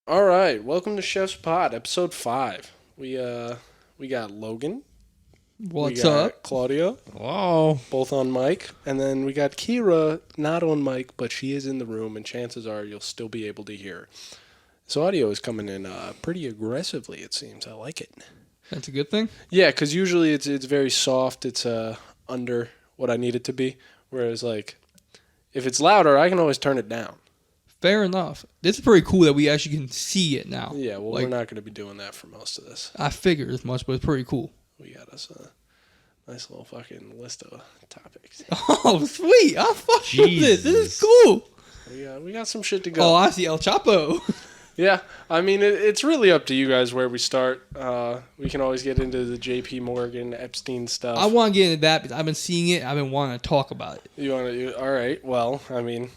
All right, welcome to Chef's Pod, episode 5. We got Logan, we What's got up? Claudio, Whoa. both on mic, and then we got Kira, not on mic, but she is in the room, and chances are you'll still be able to hear her. So audio is coming in pretty aggressively, it seems. I like it. That's a good thing. Yeah, because usually it's very soft. It's under what I need it to be. Whereas like if it's louder, I can always turn it down. Fair enough. This is pretty cool that we actually can see it now. Yeah, well, Like, we're not going to be doing that for most of this. I figured as much, but it's pretty cool. We got us a nice little fucking list of topics. Oh, sweet. I fuck with this. This is Jesus. cool. We got some shit to go. Oh, I see El Chapo. Yeah, I mean, it's really up to you guys where we start. We can always get into the J.P. Morgan, Epstein stuff. I want to get into that because I've been seeing it. I've been wanting to talk about it. You want to? All right. Well, I mean,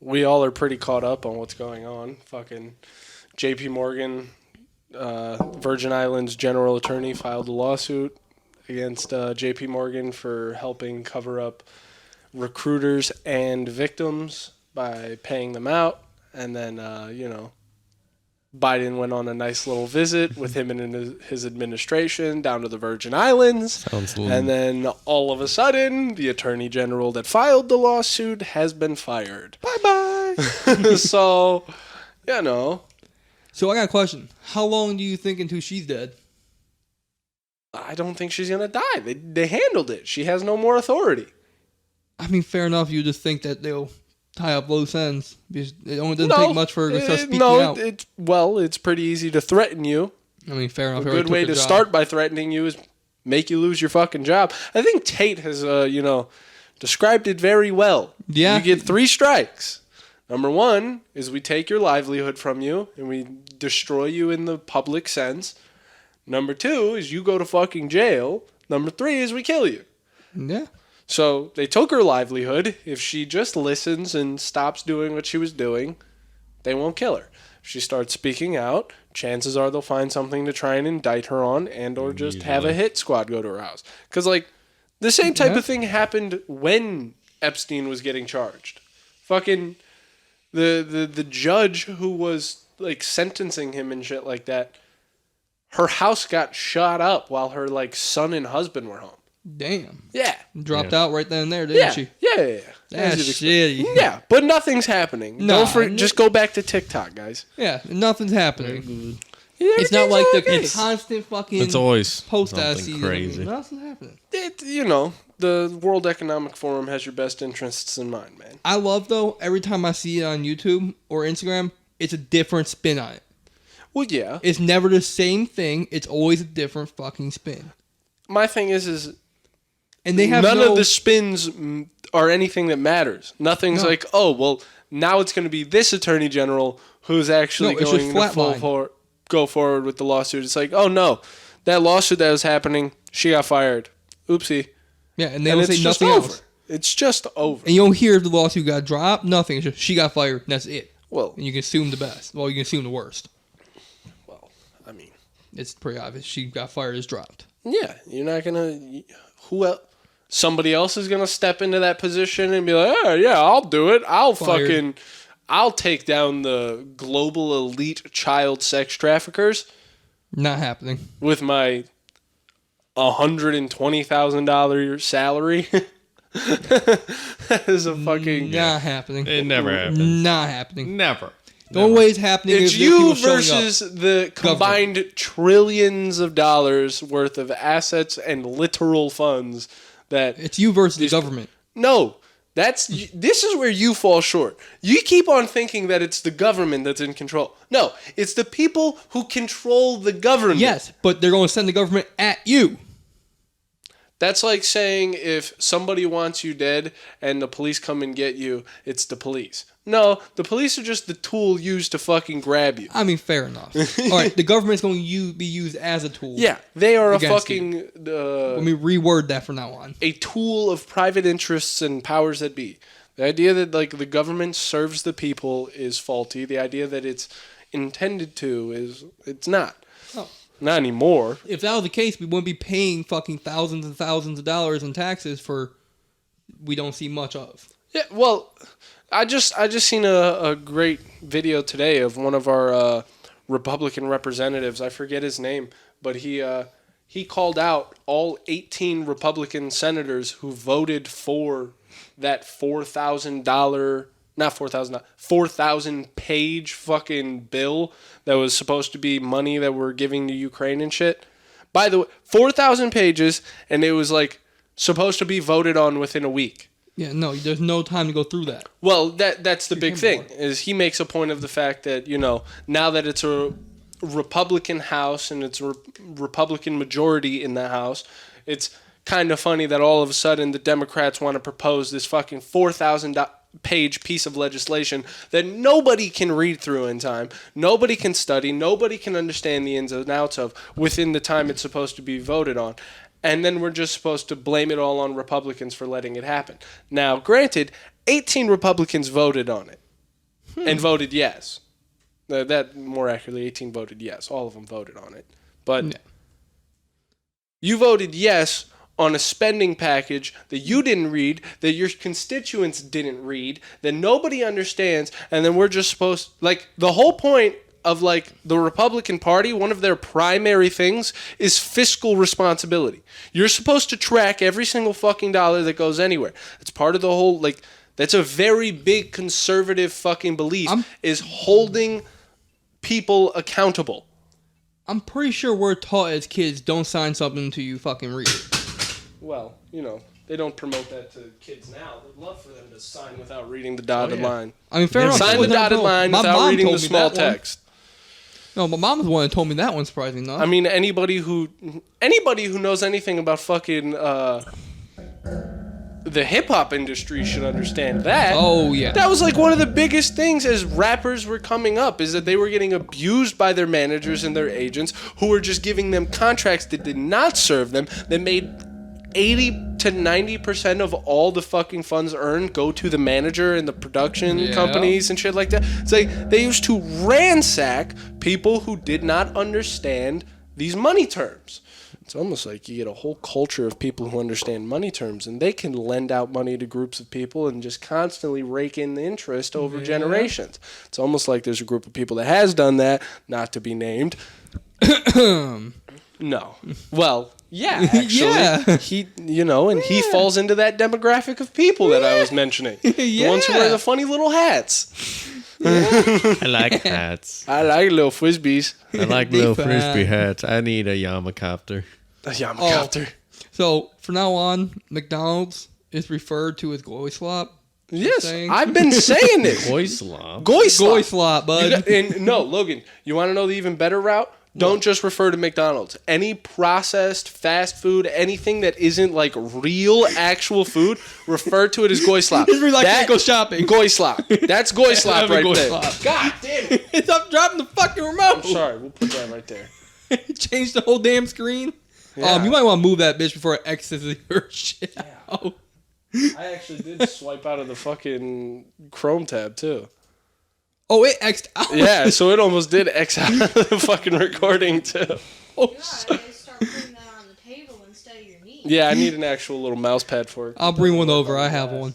we all are pretty caught up on what's going on. Fucking J.P. Morgan, Virgin Islands general attorney filed a lawsuit against J.P. Morgan for helping cover up recruiters and victims by paying them out, and then Biden went on a nice little visit with him and his administration down to the Virgin Islands. Sounds And then all of a sudden, the attorney general that filed the lawsuit has been fired. Bye-bye. So, you know, So I got a question. How long do you think until she's dead? I don't think she's going to die. They handled it. She has no more authority. I mean, fair enough. You just think that they'll tie up loose ends. Because it only doesn't No, take much for her to start speaking no, out. it's pretty easy to threaten you. I mean, fair A enough. He already good took way the to job. start by threatening you is make you lose your fucking job. I think Tate has, described it very well. Yeah. You get 3 strikes. Number 1 is we take your livelihood from you and we destroy you in the public sense. Number 2 is you go to fucking jail. Number 3 is we kill you. Yeah. So they took her livelihood. If she just listens and stops doing what she was doing, they won't kill her. If she starts speaking out, chances are they'll find something to try and indict her on and or just have a hit squad go to her house. Because, like, the same type Yeah. of thing happened when Epstein was getting charged. Fucking the judge who was, like, sentencing him and shit like that, her house got shot up while her, like, son and husband were home. Damn. Yeah. Dropped out right then and there, didn't Yeah. she? Yeah. That's As you'd expect. shitty. Yeah, but nothing's happening. Nah, Just go back to TikTok, guys. Yeah, nothing's happening. Yeah, It's not everything's like the okay. constant fucking It's always post I something see. crazy. Nothing's happening. The World Economic Forum has your best interests in mind, man. I love though every time I see it on YouTube or Instagram, it's a different spin on it. Well, yeah. It's never the same thing. It's always a different fucking spin. My thing is And they have none no, of the spins are anything that matters. Nothing's No. like, oh, well, now it's going to be this attorney general who's actually No, it's just going to flatline. go forward with the lawsuit. It's like, oh no, that lawsuit that was happening, she got fired. Oopsie. yeah, and they And don't it's say just nothing over. else. It's just over. And you don't hear if the lawsuit got dropped. Nothing. It's just she got fired. And that's it. Well, And you can assume the best. Well, you can assume the worst. I mean, It's pretty obvious. She got fired. Is dropped. yeah, you're not gonna. Who else? Somebody else is gonna step into that position and be like, "Oh yeah, I'll do it. Fired. I'll take down the global elite child sex traffickers Not happening. with my $120,000 salary." That is a fucking. Not happening. It never happens. Not happening. Never. The only way it's happening It's is if people you showing up. versus the combined trillions of dollars worth of assets and literal funds that. It's you versus the government. No, this is where you fall short. You keep on thinking that it's the government that's in control. No, it's the people who control the government. Yes, but they're going to send the government at you. That's like saying if somebody wants you dead and the police come and get you, it's the police. No, the police are just the tool used to fucking grab you. I mean, fair enough. All right, the government's going to be used as a tool. Yeah, they are a Against fucking Let me reword that from now on. a tool of private interests and powers that be. The idea that like the government serves the people is faulty. The idea that it's intended to is it's not. Oh. Not anymore. If that was the case, we wouldn't be paying fucking thousands and thousands of dollars in taxes for we don't see much of. Yeah, well, I just seen a great video today of one of our Republican representatives. I forget his name, but he called out all 18 Republican senators who voted for that $4,000 page fucking bill that was supposed to be money that we're giving to Ukraine and shit. By the way, 4,000 pages, and it was like supposed to be voted on within a week. Yeah, no, there's no time to go through that. Well, that's the big thing, is he makes a point of the fact that, now that it's a Republican House and it's a Republican majority in the House, it's kind of funny that all of a sudden the Democrats want to propose this fucking 4,000-page piece of legislation that nobody can read through in time, nobody can study, nobody can understand the ins and outs of within the time it's supposed to be voted on. And then we're just supposed to blame it all on Republicans for letting it happen. Now, granted, 18 Republicans voted on it and voted yes. That more accurately, 18 voted yes. All of them voted on it. But you voted yes on a spending package that you didn't read, that your constituents didn't read, that nobody understands, and then we're just supposed... Like, the whole point of, like, the Republican Party, one of their primary things is fiscal responsibility. You're supposed to track every single fucking dollar that goes anywhere. It's part of the whole, like... That's a very big conservative fucking belief, is holding people accountable. I'm pretty sure we're taught as kids, don't sign something until you fucking read it. Well, they don't promote that to kids now. They'd love for them to sign without reading the dotted line. I mean, fair enough. Sign the dotted line without reading the small text. No, my mom was the one that told me that one, surprisingly enough. I mean, anybody who knows anything about fucking the hip-hop industry should understand that. Oh, yeah. That was like one of the biggest things as rappers were coming up, is that they were getting abused by their managers and their agents who were just giving them contracts that did not serve them, that made 80 to 90% of all the fucking funds earned go to the manager and the production companies and shit like that. It's like they used to ransack people who did not understand these money terms. It's almost like you get a whole culture of people who understand money terms, and they can lend out money to groups of people and just constantly rake in the interest over generations. It's almost like there's a group of people that has done that, not to be named. No. Well, yeah, actually. He, and he falls into that demographic of people that I was mentioning. The ones who wear the funny little hats. I like hats. I like little frisbees. I like little frisbee hats. I need a Yamakopter. A Yamakopter. So, from now on, McDonald's is referred to as Goy Slop. Yes, I've been saying this. Goy Slop. Goy Slop, bud. No, Logan, you want to know the even better route? Don't just refer to McDonald's. Any processed fast food, anything that isn't like real actual food, refer to it as Goy Slop. It's like that, go shopping. Goy Slop. That's Goy Slop right there. Slop. God damn it. Stop dropping the fucking remote. I'm sorry. We'll put that right there. Change the whole damn screen. Yeah. You might want to move that bitch before it exits your shit out. I actually did swipe out of the fucking Chrome tab too. Oh, it X'd out. Yeah, so it almost did X out of the fucking recording too. Oh, You gotta start putting that on the table instead of your knee. Yeah, I need an actual little mouse pad for it. I'll bring one over. I have one.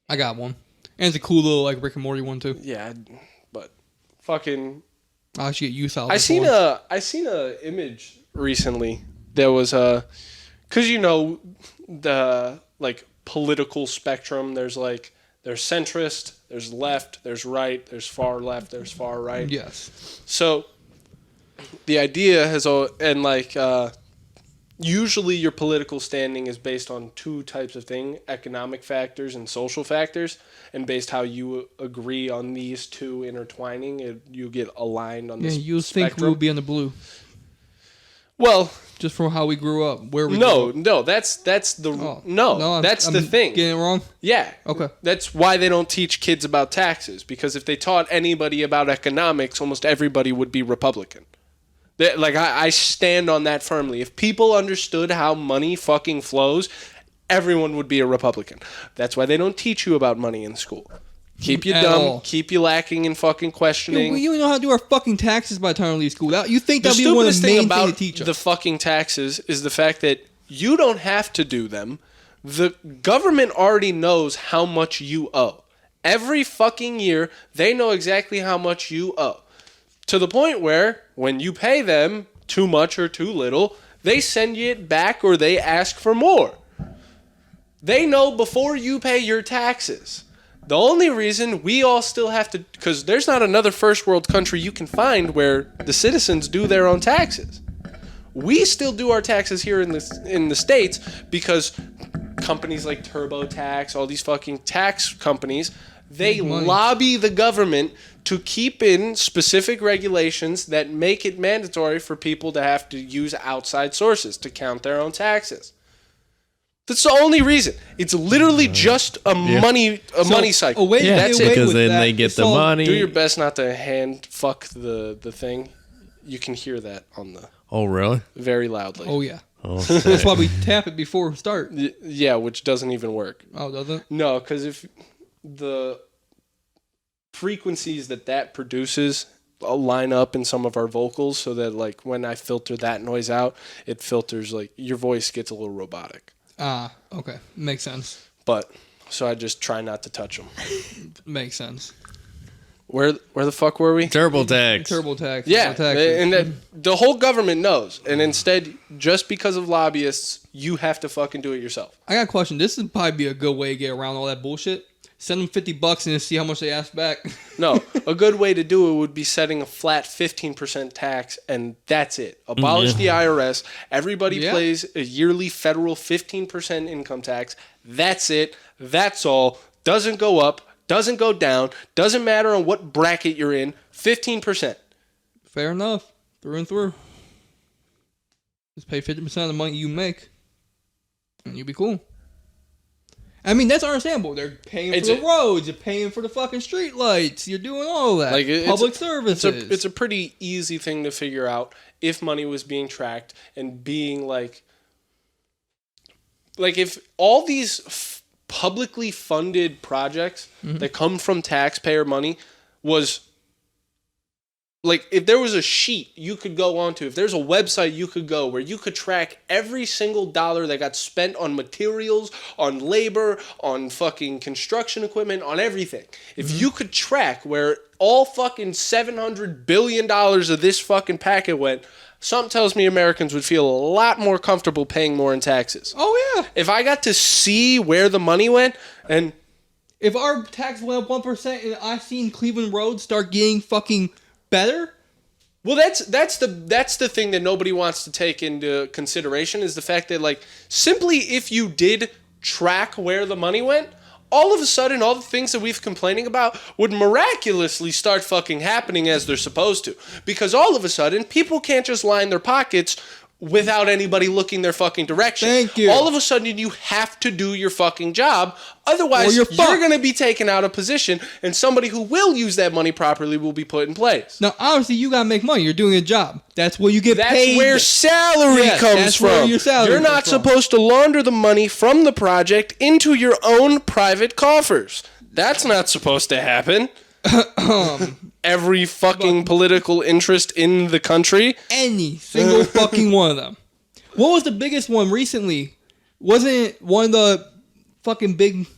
I got one. And it's a cool little like Rick and Morty one too. Yeah, but fucking. I should get use out. I seen a image recently that was cause the like political spectrum. There's centrist, there's left, there's right, there's far left, there's far right. Yes. So the idea has usually your political standing is based on two types of things: economic factors and social factors. And based how you agree on these two intertwining, you get aligned on this spectrum. You think we would be on the blue? Well, just from how we grew up, where we no, grew up. no, that's the that's the thing. Getting it wrong? Yeah. Okay. That's why they don't teach kids about taxes, because if they taught anybody about economics, almost everybody would be Republican. I stand on that firmly. If people understood how money fucking flows, everyone would be a Republican. That's why they don't teach you about money in school. Keep you dumb. Keep you lacking in fucking questioning. We don't know how to do our fucking taxes by the time we leave school. You think that'll be one of the main things to teach us? The fucking taxes is the fact that you don't have to do them. The government already knows how much you owe. Every fucking year, they know exactly how much you owe. To the point where when you pay them too much or too little, they send you it back or they ask for more. They know before you pay your taxes. The only reason we all still have to, because there's not another first world country you can find where the citizens do their own taxes. We still do our taxes here in the States because companies like TurboTax, all these fucking tax companies, they lobby the government to keep in specific regulations that make it mandatory for people to have to use outside sources to count their own taxes. That's the only reason. It's literally just a money cycle. A way to get That's away it. Because with then that they get is the all- money. Do your best not to hand fuck the thing. You can hear that on the Oh, really? very loudly. Oh yeah. Oh, That's why we tap it before we start. Yeah, which doesn't even work. Oh, doesn't? No, because if the frequencies that produces line up in some of our vocals, so that like when I filter that noise out, it filters like your voice gets a little robotic. Ah, okay. Makes sense. But so I just try not to touch them. Makes sense. Where the fuck were we? TurboTax. TurboTax. Yeah, TurboTax. and the whole government knows, and instead, just because of lobbyists, you have to fucking do it yourself. I got a question. This would probably be a good way to get around all that bullshit. Send them $50 and see how much they ask back. No, a good way to do it would be setting a flat 15% tax, and that's it. Abolish the IRS. Everybody pays a yearly federal 15% income tax. That's it. That's all. Doesn't go up. Doesn't go down. Doesn't matter on what bracket you're in. 15%. Fair enough. Through and through. Just pay 50% of the money you make, and you'll be cool. I mean, that's understandable. They're paying for the roads. You're paying for the fucking street lights. You're doing all that. Like, Public services. It's a pretty easy thing to figure out if money was being tracked and being like if all these publicly funded projects that come from taxpayer money was like, if there was a sheet you could go onto, if there's a website you could go where you could track every single dollar that got spent on materials, on labor, on fucking construction equipment, on everything. If you could track where all fucking $700 billion of this fucking packet went, something tells me Americans would feel a lot more comfortable paying more in taxes. Oh, yeah. If I got to see where the money went, and If our tax went up 1% and I seen Cleveland roads start getting fucking better, well, that's the thing that nobody wants to take into consideration, is the fact that, like, simply if you did track where the money went, all of a sudden all the things that we've complaining about would miraculously start fucking happening as they're supposed to. Because all of a sudden people can't just line their pockets without anybody looking their fucking direction. Thank you. All of a sudden you have to do your fucking job. Otherwise, Or you're you're fucked. going to be taken out of position, and somebody who will use that money properly will be put in place. now obviously you gotta make money. You're doing a job. That's where you get That's paid. where salary Yes, comes that's from. where your salary You're comes not from. supposed to launder the money from the project into your own private coffers. That's not supposed to happen. Every fucking political interest in the country. Any single fucking one of them. What was the biggest one recently? Wasn't it one of the fucking big?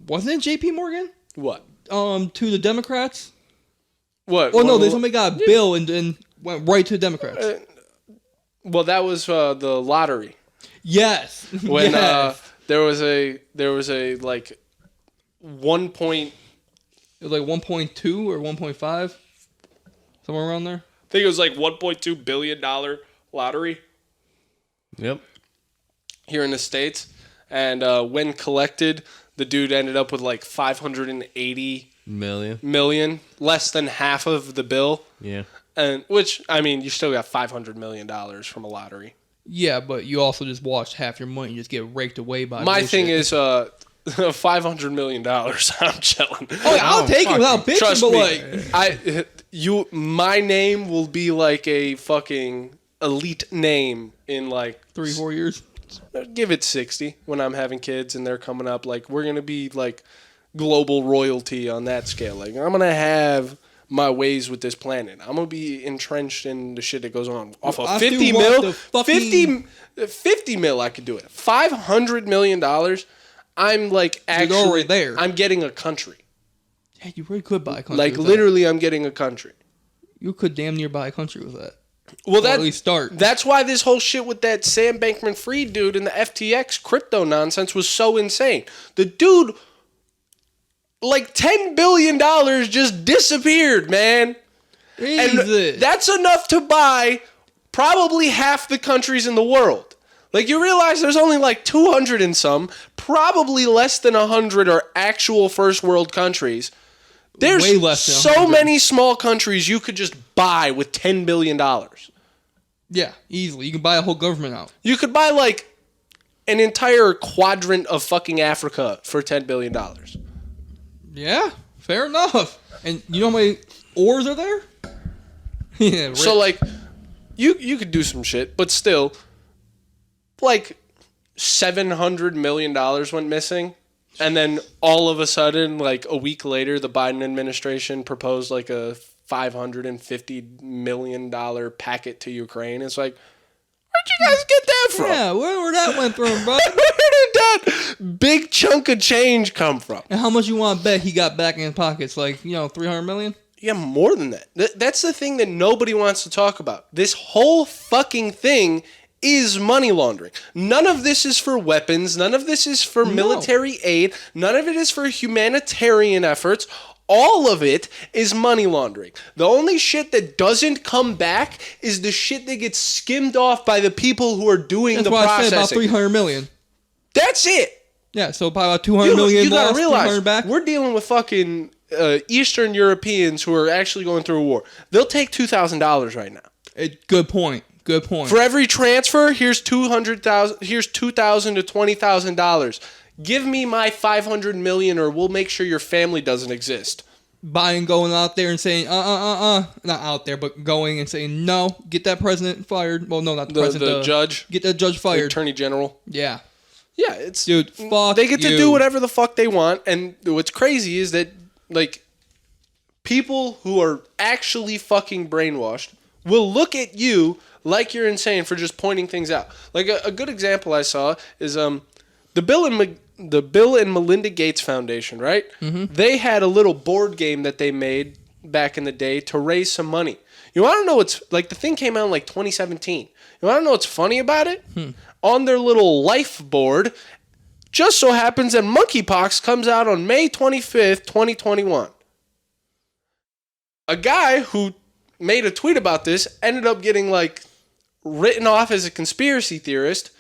Wasn't it JP Morgan? What? To the Democrats? What? Oh no, Well, somebody got a bill and went right to the Democrats. well, that was the lottery. Yes. When yes. there was a like 1 point. It was like 1.2 or 1.5, somewhere around there. I think it was like $1.2 billion lottery Yep. here in the States. And when collected, the dude ended up with like 580 million, less than half of the bill. Yeah. And which, I mean, you still got $500 million from a lottery. Yeah, but you also just watched half your money just get raked away by My bullshit. thing is, $500 million. I'm chilling. Oh, I'll take it without bitching, Trust but me, like, my name will be like a fucking elite name in like 3-4 years. give it 60 when I'm having kids and they're coming up. Like, we're gonna be like global royalty on that scale. Like, I'm gonna have my ways with this planet. I'm gonna be entrenched in the shit that goes on. Off of I 50 still want mil, the fucking- 50 mil, I could do it. $500 million. I'm like actually already there. I'm getting a country. Yeah, you really could buy a country. Like, with that. literally, I'm getting a country. You could damn near buy a country with that. Well, Or at least start. That's why this whole shit with that Sam Bankman-Fried dude and the FTX crypto nonsense was so insane. The dude, like $10 billion just disappeared, man. And Jesus. that's enough to buy probably half the countries in the world. Like, you realize there's only like 200 and some, probably less than 100 are actual first world countries. There's Way less than so 100. many small countries you could just buy with $10 billion. Yeah, easily. You can buy a whole government out. You could buy like an entire quadrant of fucking Africa for $10 billion. Yeah, fair enough. And you know how many ores are there? Yeah, right. So like, you could do some shit, but still, like $700 million went missing. And then all of a sudden, like a week later, the Biden administration proposed like a $550 million packet to Ukraine. It's like, where'd you guys get that from? Yeah, where that went from, bro? Where did that big chunk of change come from? And how much you want to bet he got back in his pockets? Like, $300 million? Yeah, more than that. That's the thing that nobody wants to talk about. This whole fucking thing is money laundering. None of this is for weapons. None of this is for military aid. None of it is for humanitarian efforts. All of it is money laundering. The only shit that doesn't come back is the shit that gets skimmed off by the people who are doing That's the why processing. I said about $300 million. That's it. Yeah, so probably about $200 million You gotta lost, realize, 300 back. we're dealing with fucking Eastern Europeans who are actually going through a war. They'll take $2,000 right now. Good point. Good point. For every transfer, here's $200,000. Here's $2,000 to $20,000. Give me my $500 million, or we'll make sure your family doesn't exist. Biden going out there and saying, not out there, but going and saying, no, get that president fired. Well, no, not the president. The judge, Get that judge the fired. attorney general. Yeah. Yeah, it's Dude, fuck they get to you. do whatever the fuck they want, and what's crazy is that like people who are actually fucking brainwashed will look at you like you're insane for just pointing things out. Like a good example I saw is the Bill and Melinda Gates Foundation, right? Mm-hmm. They had a little board game that they made back in the day to raise some money. You want to know what's like? The thing came out in like 2017. You want to know what's funny about it? On their little life board, just so happens that monkeypox comes out on May 25th, 2021. A guy who made a tweet about this ended up getting like written off as a conspiracy theorist.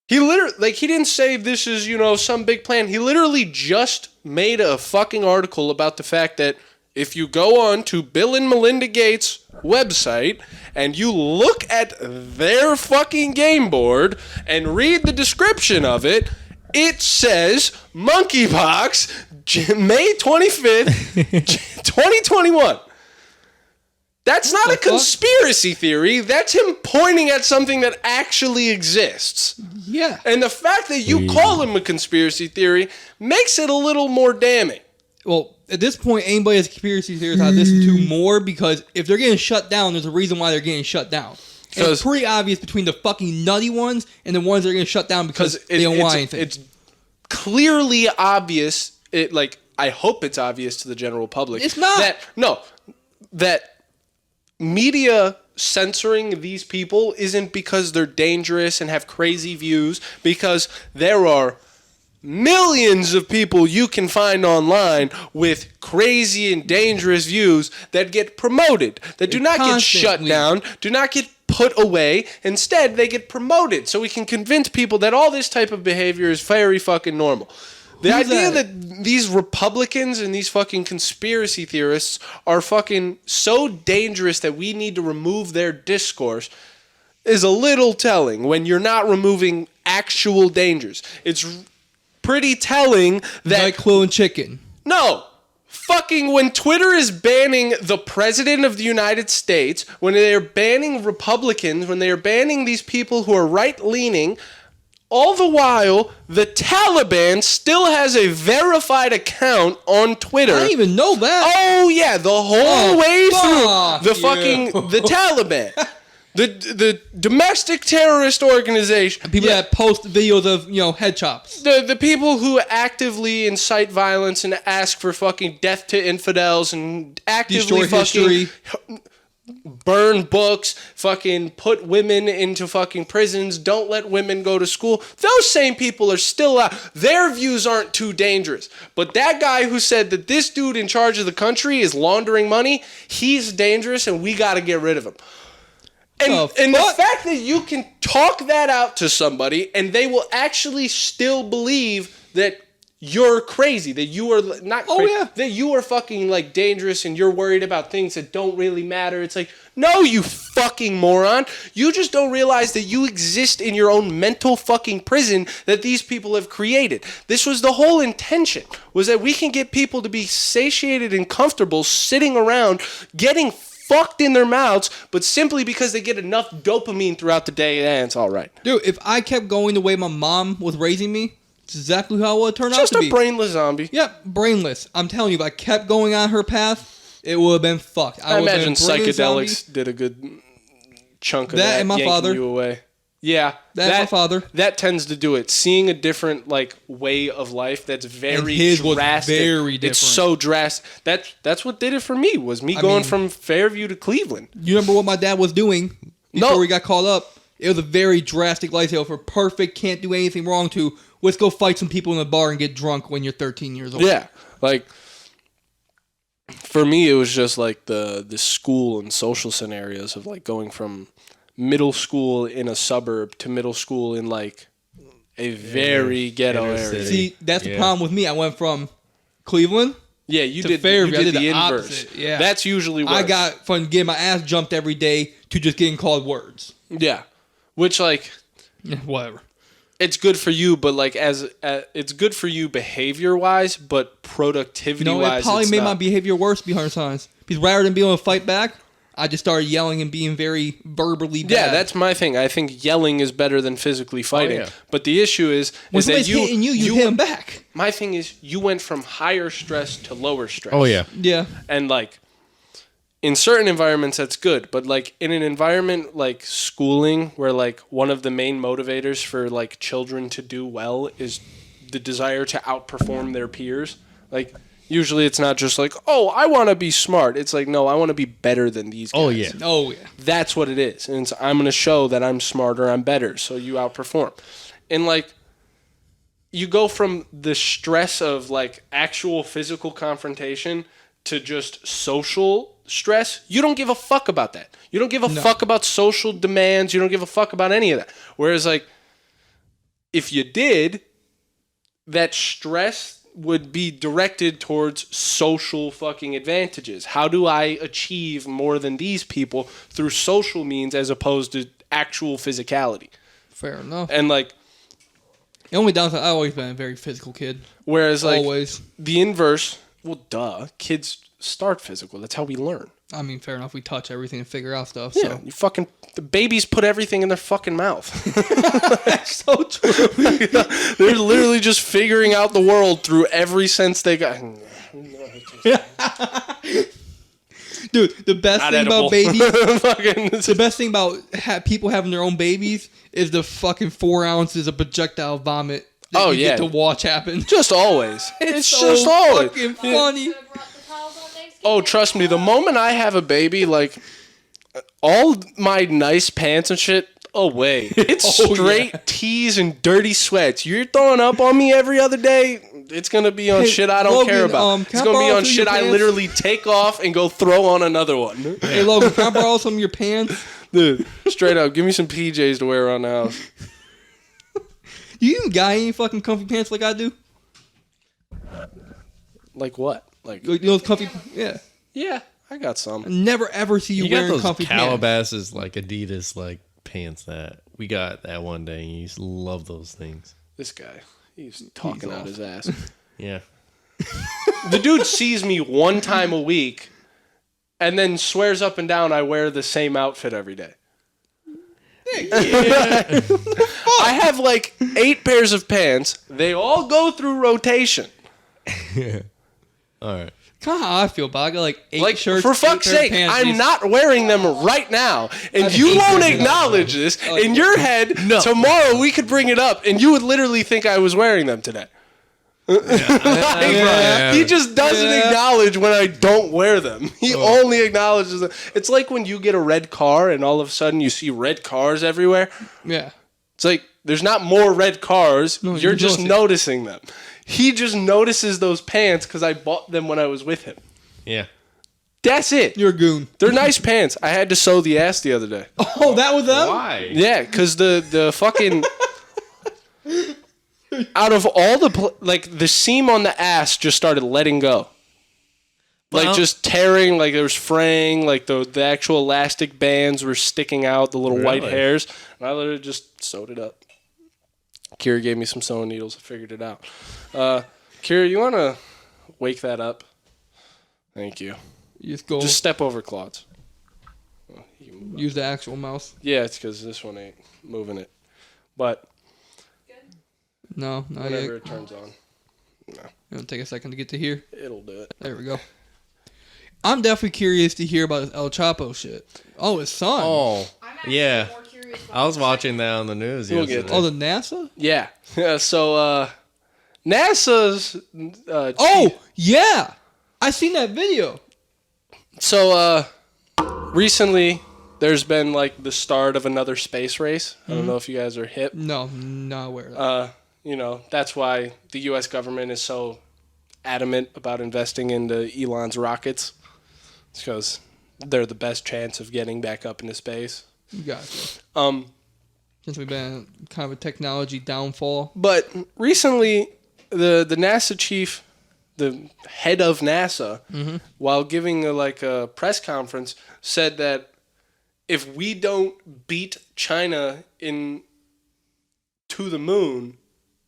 He literally, like, he didn't say this is, some big plan. He literally just made a fucking article about the fact that if you go on to Bill and Melinda Gates' website and you look at their fucking game board and read the description of it, it says monkeypox, May 25th, 2021. That's not a conspiracy theory. That's him pointing at something that actually exists. Yeah. And the fact that you call him a conspiracy theory makes it a little more damning. Well, at this point, anybody has conspiracy theories I listen to more, because if they're getting shut down, there's a reason why they're getting shut down. And it's pretty obvious between the fucking nutty ones and the ones that are getting shut down because they don't want anything. It's clearly obvious. I hope it's obvious to the general public. It's not. That media censoring these people isn't because they're dangerous and have crazy views, because there are millions of people you can find online with crazy and dangerous views that get promoted, that do not get shut down, do not get put away. Instead, they get promoted so we can convince people that all this type of behavior is very fucking normal. The idea that these Republicans and these fucking conspiracy theorists are fucking so dangerous that we need to remove their discourse is a little telling when you're not removing actual dangers. It's pretty telling that... NyQuil and chicken. No! Fucking when Twitter is banning the President of the United States, when they are banning Republicans, when they are banning these people who are right-leaning... All the while, the Taliban still has a verified account on Twitter. I didn't even know that. Oh, yeah, the whole way through the the Taliban. The domestic terrorist organization. People that post videos of, head chops. The people who actively incite violence and ask for fucking death to infidels and actively Destroy fucking history. burn books, fucking put women into fucking prisons, don't let women go to school. Those same people are still out. Their views aren't too dangerous. But that guy who said that this dude in charge of the country is laundering money, he's dangerous and we got to get rid of him. And the fact that you can talk that out to somebody and they will actually still believe that you're crazy, that you are not crazy, that you are fucking like dangerous and you're worried about things that don't really matter. It's like, no, you fucking moron. You just don't realize that you exist in your own mental fucking prison that these people have created. This was the whole intention, was that we can get people to be satiated and comfortable sitting around getting fucked in their mouths, but simply because they get enough dopamine throughout the day, and it's all right. Dude, if I kept going the way my mom was raising me, it's exactly how it would turn out Just to be. a brainless zombie. Yep, brainless. I'm telling you, if I kept going on her path, it would have been fucked. I imagine psychedelics zombie. did a good chunk of That that, and my yanking father. you away. Yeah, That and my father. That tends to do it. Seeing a different like way of life that's very And his was drastic. very It's different. so drastic. That's what did it for me. Was me going from Fairview to Cleveland. You remember what my dad was doing before No. we got called up? It was a very drastic lifestyle for perfect, can't do anything wrong to, let's go fight some people in a bar and get drunk when you're 13 years old. Yeah, like for me, it was just like the school and social scenarios of like going from middle school in a suburb to middle school in like a very ghetto inner area. city. See, that's the Yeah. problem with me. I went from Cleveland. Yeah, you To did. Fairview, You I did did the the inverse. opposite, yeah. That's usually worse. I got from getting my ass jumped every day to just getting called words. yeah, which like Whatever. it's good for you, but like it's good for you behavior wise, but productivity It wise, probably it's made not. my behavior worse behind times. Because rather than being able to fight back, I just started yelling and being very verbally bad. Yeah, that's my thing. I think yelling is better than physically fighting. yeah. But the issue is when that somebody's hitting you hit him back. My thing is, you went from higher stress to lower stress. Oh yeah. Yeah. And like in certain environments that's good, but like in an environment like schooling where like one of the main motivators for like children to do well is the desire to outperform their peers, like usually it's not just like, oh, I want to be smart. It's like, no, I want to be better than these guys. Oh yeah. Oh, yeah. That's what it is. And it's, I'm going to show that I'm smarter, I'm better, so you outperform. And like you go from the stress of like actual physical confrontation to just social stress. You don't give a fuck about that. You don't give a fuck about social demands. You don't give a fuck about any of that. Whereas like if you did, that stress would be directed towards social fucking advantages. How do I achieve more than these people through social means as opposed to actual physicality? Fair enough. And like The only downside, I've always been a very physical kid. whereas like Always. the inverse, well duh, kids start physical. That's how we learn. I mean, fair enough. We touch everything and figure out stuff. Yeah, So you fucking the babies put everything in their fucking mouth. so true. They're literally just figuring out the world through every sense they got. Dude, the best Not thing edible. about babies, Fucking- the best thing about people having their own babies is the fucking 4 ounces of projectile vomit that Oh, you yeah. get to watch happen. just always. It's so just always. fucking funny. Should've brought the towels on Thanksgiving. Oh, trust me, the moment I have a baby, like all my nice pants and shit away. It's Oh, straight yeah. tees and dirty sweats. You're throwing up on me every other day. It's gonna be on Hey, shit I don't Logan, care about. can It's I gonna be borrow on some of shit your I pants? literally take off and go throw on another one. Hey, Logan, can I borrow some of your pants? Dude, straight up, give me some PJs to wear around the house. You even got any fucking comfy pants like I do? Like what? Like Like, those comfy, yeah. yeah, I got some. Never ever see you, You got wearing those comfy pants. Calabasas like Adidas like pants that we got that one day. And you used to love those things. This guy, he's talking out off. his ass. Yeah. The dude sees me one time a week and then swears up and down I wear the same outfit every day. I have like 8 pairs of pants. They all go through rotation. All right. Kind of how I feel, but I got like 8 Like, shirts. for 8 fuck's pairs of sake, pants, I'm these- not wearing them right now, and have you 8 won't pairs of acknowledge this. like In your head, No. tomorrow we could bring it up, and you would literally think I was wearing them today. Yeah. He just doesn't Yeah. acknowledge when I don't wear them. He only acknowledges them. It's like when you get a red car, and all of a sudden you see red cars everywhere. Yeah. It's like there's not more red cars. No, You're you just notice it. noticing them. He just notices those pants because I bought them when I was with him. Yeah. That's it. You're a goon. They're nice pants. I had to sew the ass the other day. Oh, that was them? Why? Yeah, because the fucking out of all the like the seam on the ass just started letting go, like Well- just tearing, like there was fraying, like the actual elastic bands were sticking out, the little white Really? hairs, and I literally just sewed it up. Kira gave me some sewing needles. I figured it out. Kira, you want to wake that up? Thank you. You just go Just step over Claude's. use the actual mouse. Yeah, it's because this one ain't moving it, but No, not yet. whenever it turns on, It'll take a second to get to here. it'll do it. There we go. I'm definitely curious to hear about this El Chapo shit. Oh, his son. Oh, I'm actually yeah. more curious about I was the watching that on the news We'll get yesterday. Oh, the NASA? Yeah. Yeah. So NASA's. Oh, yeah. I seen that video. So recently, there's been like the start of another space race. I don't know if you guys are hip. No, not aware of that. You know, that's why the U.S. government is so adamant about investing into Elon's rockets. It's because they're the best chance of getting back up into space. Gotcha. Um, Since we've been kind of a technology downfall. But recently, the NASA chief, the head of NASA, while giving a press conference, said that if we don't beat China to the moon,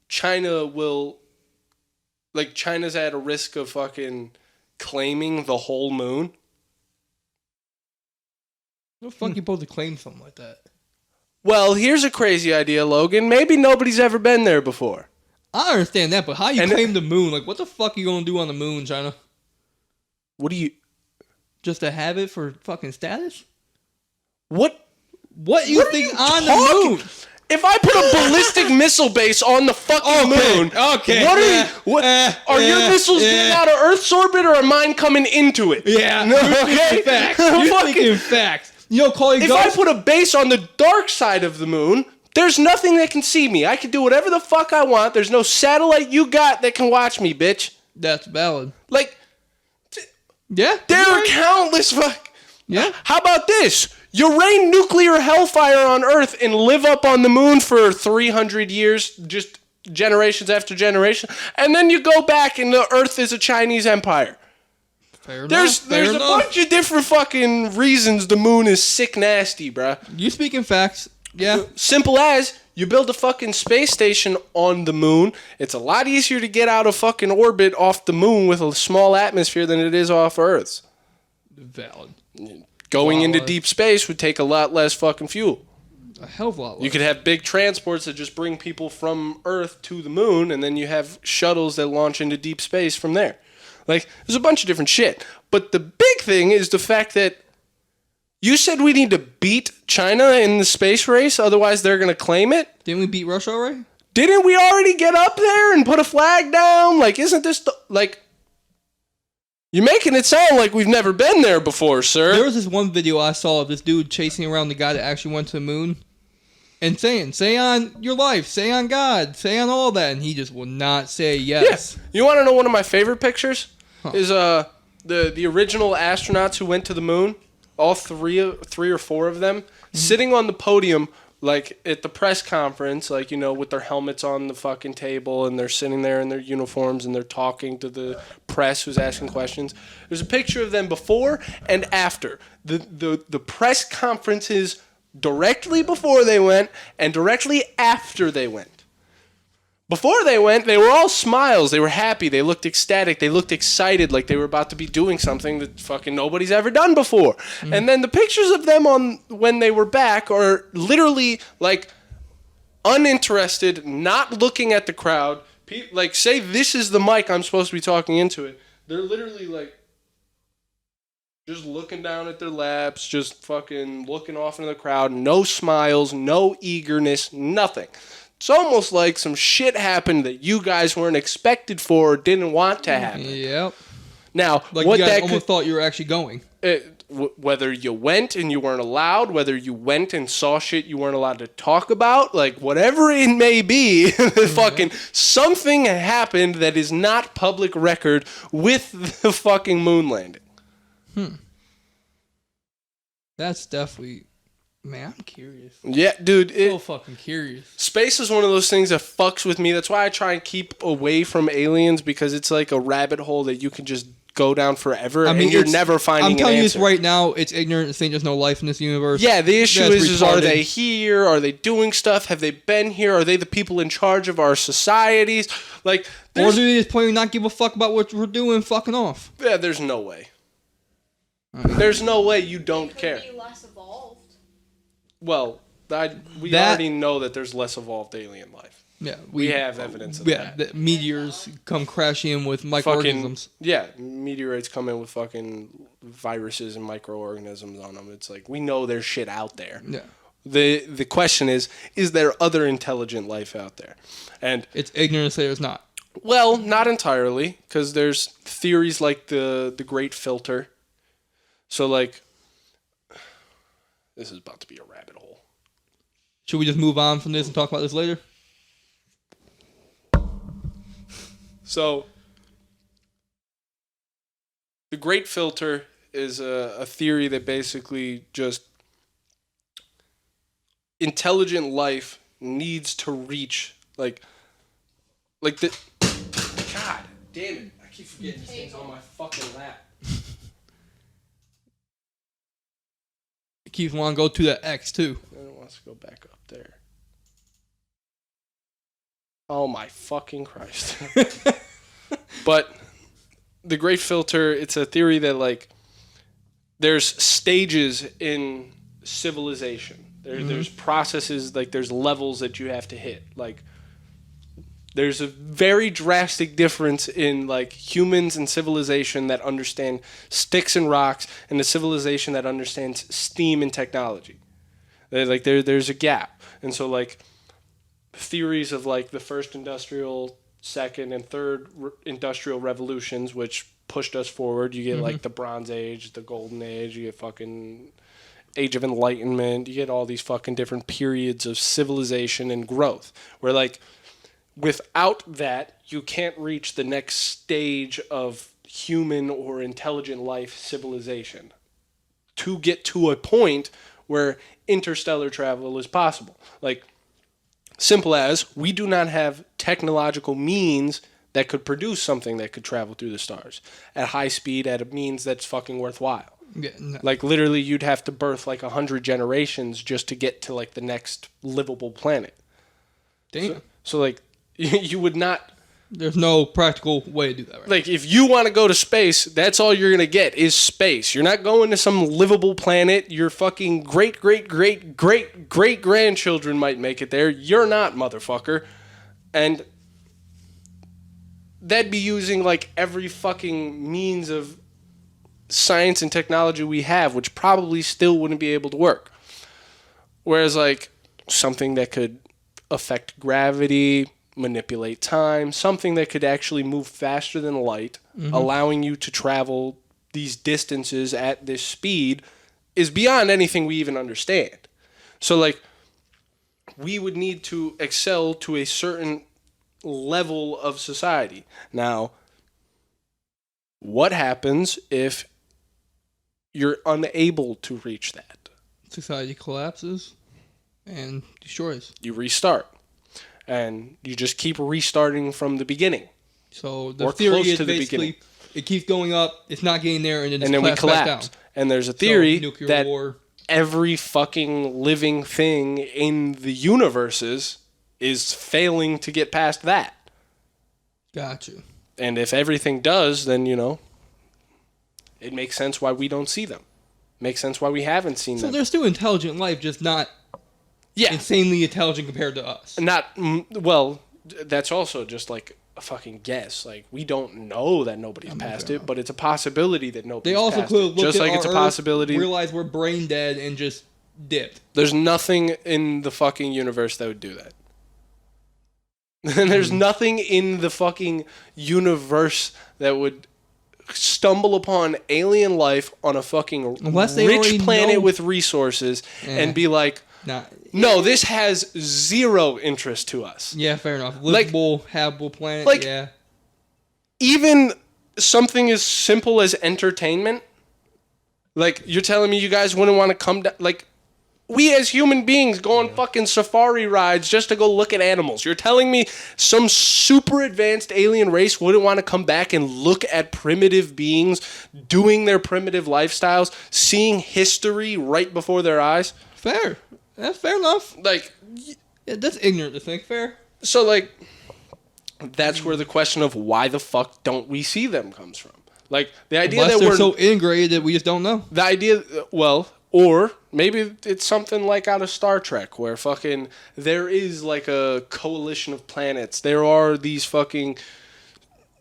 China will, like, China's at a risk of fucking claiming the whole moon. How the fuck you supposed to claim something like that? Well, here's a crazy idea, Logan. Maybe nobody's ever been there before. I understand that, but how you And- claim the moon? Like, what the fuck you gonna do on the moon, China? What do you... Just to have it for fucking status? What... What you What are think you on talking- the moon? If I put a ballistic missile base on the fucking moon, okay, what are yeah, you? What are yeah, your missiles getting yeah. out of Earth's orbit, or are mine coming into it? Yeah, No, you're okay. speaking facts. You're Fucking- speaking facts. You know, call you If I put a base on the dark side of the moon, there's nothing that can see me. I can do whatever the fuck I want. There's no satellite you got that can watch me, bitch. That's valid. Like, Yeah. there you're are right. countless fuck. Yeah. How about this? You rain nuclear hellfire on Earth and live up on the moon for 300 years, just generations after generation, and then you go back and the Earth is a Chinese empire. Fair There's enough. Fair a enough. bunch of different fucking reasons the moon is sick nasty, bruh. You speaking facts? Yeah. Simple as you build a fucking space station on the moon. It's a lot easier to get out of fucking orbit off the moon with a small atmosphere than it is off Earth's. Valid. Going Wow, into uh, deep space would take a lot less fucking fuel. A hell of a lot. You could have big transports that just bring people from Earth to the moon, and then you have shuttles that launch into deep space from there. Like, there's a bunch of different shit. But the big thing is the fact that you said we need to beat China in the space race, otherwise they're going to claim it. Didn't we beat Russia already? Didn't we already get up there and put a flag down? Like, isn't this like... You're making it sound like we've never been there before, sir. There was this one video I saw of this dude chasing around the guy that actually went to the moon and saying, say on your life, say on God, say on all that. And he just will not say yes. Yeah. You want to know one of my favorite pictures? Is the original astronauts who went to the moon, all three or four of them, sitting on the podium, like at the press conference, like, you know, with their helmets on the fucking table, and they're sitting there in their uniforms and they're talking to the press who's asking questions. There's a picture of them before and after. The press conferences directly before they went and directly after they went. Before they went, they were all smiles. They were happy. They looked ecstatic. They looked excited, like they were about to be doing something that fucking nobody's ever done before. And then the pictures of them on when they were back are literally like uninterested, not looking at the crowd. Like, say this is the mic I'm supposed to be talking into it. They're literally like Just looking down at their laps, just fucking looking off into the crowd. No smiles, no eagerness, nothing. It's almost like some shit happened that you guys weren't expected for or didn't want to happen. Yep. Now, Like what you guys that almost could, thought you were actually going. whether you went and you weren't allowed, whether you went and saw shit you weren't allowed to talk about, like whatever it may be, fucking something happened that is not public record with the fucking moon landing. That's definitely. Man, I'm curious. Yeah, dude. So fucking curious. Space is one of those things that fucks with me. That's why I try and keep away from aliens, because it's like a rabbit hole that you can just go down forever, and you're never finding I'm telling an you answer. this right now. It's ignorant to think there's no life in this universe. Yeah, the issue That's is are retarded. they here? Are they doing stuff? Have they been here? Are they the people in charge of our societies? Like, Or do they just plainly not give a fuck about what we're doing? Fucking off. yeah, there's no way. There's no way you don't Could care. be less evolved. Well, we That- already know that there's less evolved alien life. Yeah, We have evidence of Yeah, that. the meteors come crashing in with Fucking, microorganisms. yeah, meteorites come in with fucking viruses and microorganisms on them. It's like, we know there's shit out there. Yeah, The question is there other intelligent life out there? And, it's ignorant to say there's not. well, not entirely, because there's theories like the Great Filter. So, like, this is about to be a rabbit hole. Should we just move on from this and talk about this later? So, the Great Filter is a theory that basically just intelligent life needs to reach, like the... God damn it. I keep forgetting this thing's on my fucking lap. It keeps wanting to go to that X too. And it wants to go back up there. Oh my fucking Christ. But the Great Filter, it's a theory that, like, there's stages in civilization. There's processes, like, there's levels that you have to hit. Like, there's a very drastic difference in, like, humans and civilization that understand sticks and rocks and the civilization that understands steam and technology. Like, there's a gap. And so, like, theories of, like, the first industrial, second, and third industrial revolutions, which pushed us forward. You get, like, the Bronze Age, the Golden Age, you get fucking Age of Enlightenment, you get all these fucking different periods of civilization and growth, where, like, without that, you can't reach the next stage of human or intelligent life civilization to get to a point where interstellar travel is possible. Like, simple as, we do not have technological means that could produce something that could travel through the stars at high speed at a means that's fucking worthwhile. Yeah, no. Like, literally, you'd have to birth like 100 generations just to get to, like, the next livable planet. Damn. So like, you would not... There's no practical way to do that, right? Like, if you want to go to space, that's all you're going to get is space. You're not going to some livable planet. Your fucking great-great-great-great-great-grandchildren might make it there. You're not, motherfucker. And that'd be using, like, every fucking means of science and technology we have, which probably still wouldn't be able to work. Whereas, like, something that could affect gravity, manipulate time, something that could actually move faster than light, allowing you to travel these distances at this speed, is beyond anything we even understand. So, like, we would need to excel to a certain level of society. Now, what happens if you're unable to reach that? Society collapses and destroys. You restart. And you just keep restarting from the beginning. So the Or theory close is to the basically it keeps going up, it's not getting there, and And then we back collapse. down. And there's a So, theory nuclear that war. every fucking living thing in the universes is failing to get past that. Got you. And if everything does, then, you know, it makes sense why we don't see them. Makes sense why we haven't seen So them. there's still intelligent life, just not Yeah. insanely intelligent compared to us. Not, well, that's also just like a fucking guess. Like, we don't know that nobody's passed fair it, but it's a possibility that nobody's They also passed could it. look Just at like our it's a Earth, possibility. realize we're brain dead, and just dipped. There's nothing in the fucking universe that would do that. And there's nothing in the fucking universe that would stumble upon alien life on a fucking Unless they rich already planet know- with resources and be like, Nah. no, this has zero interest to us. Yeah, fair enough. Like- Livable, habitable planet. like- yeah. Even something as simple as entertainment, like, you're telling me you guys wouldn't want to come down, like, we as human beings go on fucking safari rides just to go look at animals. You're telling me some super advanced alien race wouldn't want to come back and look at primitive beings doing their primitive lifestyles, seeing history right before their eyes? Fair. That's fair enough. Like, Yeah, that's ignorant to think. Fair. so, like, that's where the question of why the fuck don't we see them comes from. Like, the idea Unless that they're we're so integrated that we just don't know. the idea, well, or maybe it's something like out of Star Trek where fucking there is like a coalition of planets. There are these fucking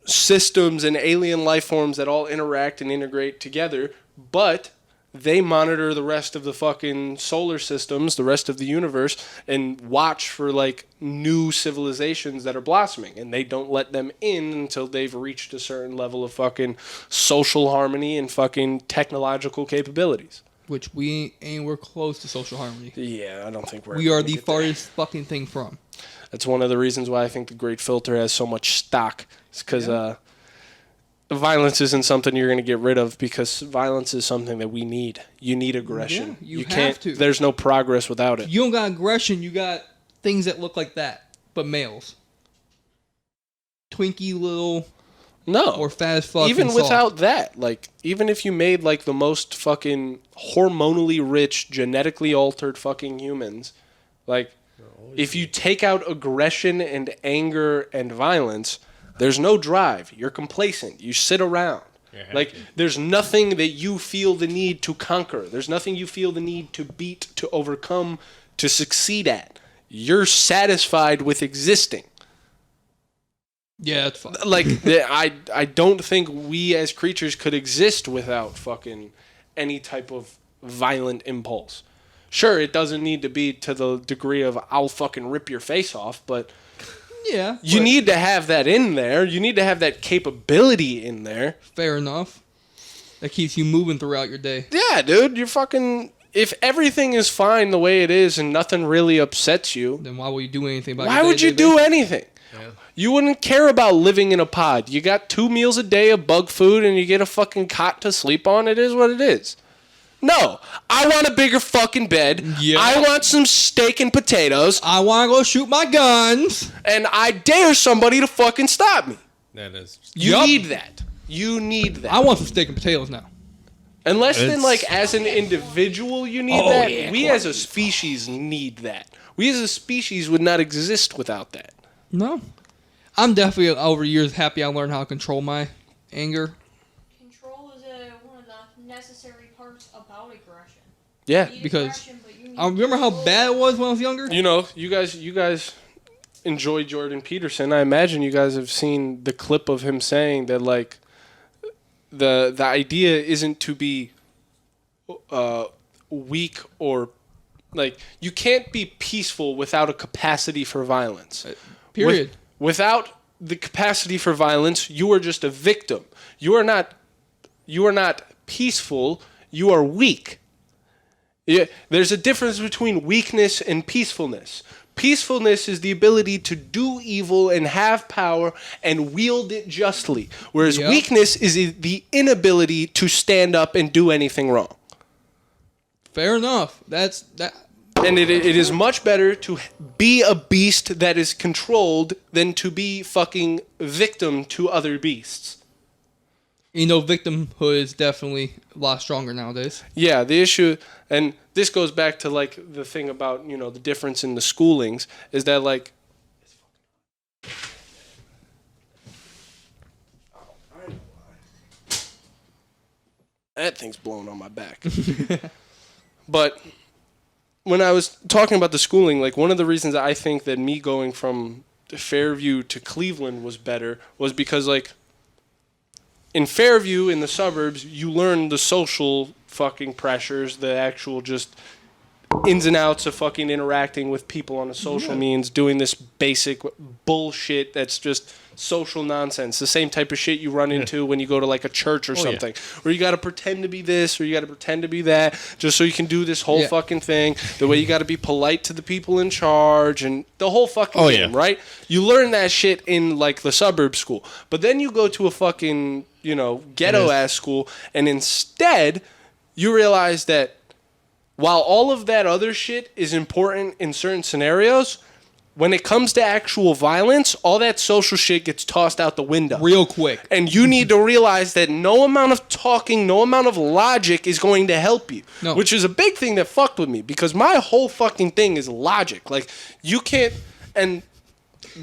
systems and alien life forms that all interact and integrate together, but they monitor the rest of the fucking solar systems, the rest of the universe, and watch for like new civilizations that are blossoming, and they don't let them in until they've reached a certain level of fucking social harmony and fucking technological capabilities. Which we ain't anywhere close to social harmony. Yeah, I don't think We are the farthest fucking thing from. That's one of the reasons why I think the Great Filter has so much stock. It's because violence isn't something you're going to get rid of, because violence is something that we need. You need aggression. Yeah, you can't. have to. There's no progress without it. You don't got aggression. You got things that look like that, but males. Twinkie little No. or fat as fuck. Even and soft. without that, like, even if you made like the most fucking hormonally rich, genetically altered fucking humans, like, if you take out aggression and anger and violence, there's no drive. You're complacent. You sit around. Like, there's nothing that you feel the need to conquer. There's nothing you feel the need to beat, to overcome, to succeed at. You're satisfied with existing. Yeah, that's fine. Like, I don't think we as creatures could exist without fucking any type of violent impulse. Sure, it doesn't need to be to the degree of I'll fucking rip your face off, but Yeah. you but need to have that in there. You need to have that capability in there. fair enough. That keeps you moving throughout your day. Yeah, dude, you're fucking... If everything is fine the way it is and nothing really upsets you, Then why will you do anything about it? why would you do anything? You wouldn't care about living in a pod. You got 2 meals a day of bug food and you get a fucking cot to sleep on. It is what it is. No, I want a bigger fucking bed. Yeah. I want some steak and potatoes, I want to go shoot my guns. and I dare somebody to fucking stop me. That is. You Yup. need that. You need that. I want some steak and potatoes now. Unless then, It's- like, as an individual, you need Oh, that. yeah, We as a species need that. We as a species would not exist without that. No. I'm definitely, over years, happy I learned how to control my anger. Control is one of the necessary parts about aggression. Yeah. You need Because aggression, but you need I remember how control. bad it was when I was younger. You know, you guys enjoy Jordan Peterson. I imagine you guys have seen the clip of him saying that, like, the idea isn't to be weak or, like, you can't be peaceful without a capacity for violence. Period. Without the capacity for violence, you are just a victim. You are not peaceful, you are weak. Yeah, there's a difference between weakness and peacefulness. Peacefulness is the ability to do evil and have power and wield it justly, whereas Yep. weakness is the inability to stand up and do anything wrong. Fair enough. That's that. And it is much better to be a beast that is controlled than to be fucking victim to other beasts. You know, victimhood is definitely a lot stronger nowadays. Yeah, the issue, and this goes back to, like, the thing about, you know, the difference in the schoolings, is that, like, that thing's blowing on my back. But when I was talking about the schooling, like, one of the reasons I think that me going from Fairview to Cleveland was better was because, like, in Fairview, in the suburbs, you learn the social fucking pressures, the actual just ins and outs of fucking interacting with people on a social means, doing this basic bullshit that's just social nonsense. The same type of shit you run into when you go to like a church or something, where you got to pretend to be this or you got to pretend to be that just so you can do this whole fucking thing. The way you got to be polite to the people in charge and the whole fucking game, right? You learn that shit in like the suburb school, but then you go to a fucking, you know, ghetto ass school, and instead you realize that while all of that other shit is important in certain scenarios, when it comes to actual violence, all that social shit gets tossed out the window. Real quick. And you need to realize that no amount of talking, no amount of logic is going to help you. No. Which is a big thing that fucked with me, because my whole fucking thing is logic. Like, you can't... And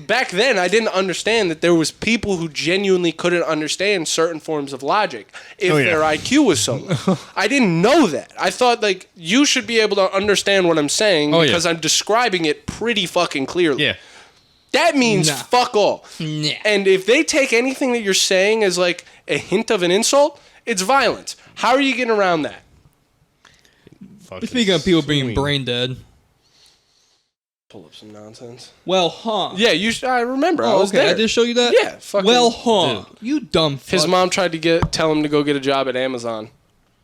back then, I didn't understand that there was people who genuinely couldn't understand certain forms of logic if their IQ was so low. I didn't know that. I thought, like, you should be able to understand what I'm saying because I'm describing it pretty fucking clearly. Yeah. That means fuck all. Nah. And if they take anything that you're saying as, like, a hint of an insult, it's violence. How are you getting around that? Speaking of people being brain dead. Pull up some nonsense. Well, huh. Yeah, I remember. I was there. I did show you that? Yeah, fucking... Well, huh. Dude. You dumb fuck. His mom tried to tell him to go get a job at Amazon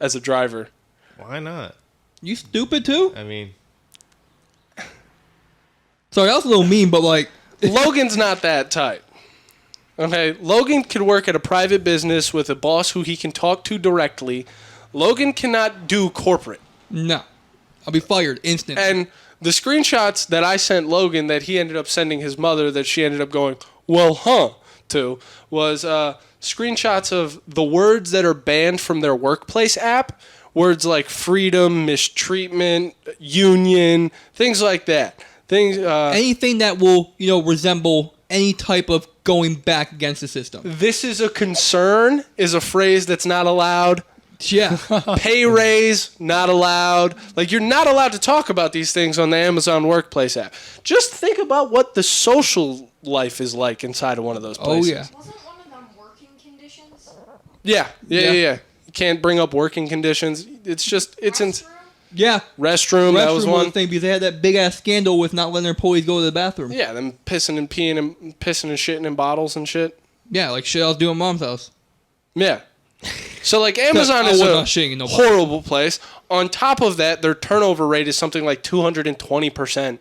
as a driver. Why not? You stupid too? I mean, Sorry, that was a little mean, but like... Logan's not that type. Okay, Logan could work at a private business with a boss who he can talk to directly. Logan cannot do corporate. No. I'll be fired instantly. And the screenshots that I sent Logan that he ended up sending his mother that she ended up going, well, huh, to, was screenshots of the words that are banned from their workplace app. Words like freedom, mistreatment, union, things like that. Anything that will, resemble any type of going back against the system. This is a concern is a phrase that's not allowed. Yeah. Pay raise, not allowed. Like, you're not allowed to talk about these things on the Amazon Workplace app. Just think about what the social life is like inside of one of those places. Oh, yeah. Wasn't one of them working conditions? Yeah. You can't bring up working conditions. It's just, it's in... Restroom? Yeah. Restroom, that was one. thing because they had that big ass scandal with not letting their employees go to the bathroom. Yeah, them pissing and peeing and pissing and shitting in bottles and shit. Yeah, like shit I was doing at mom's house. Yeah. So, like, Amazon is a horrible place. On top of that, their turnover rate is something like 220%.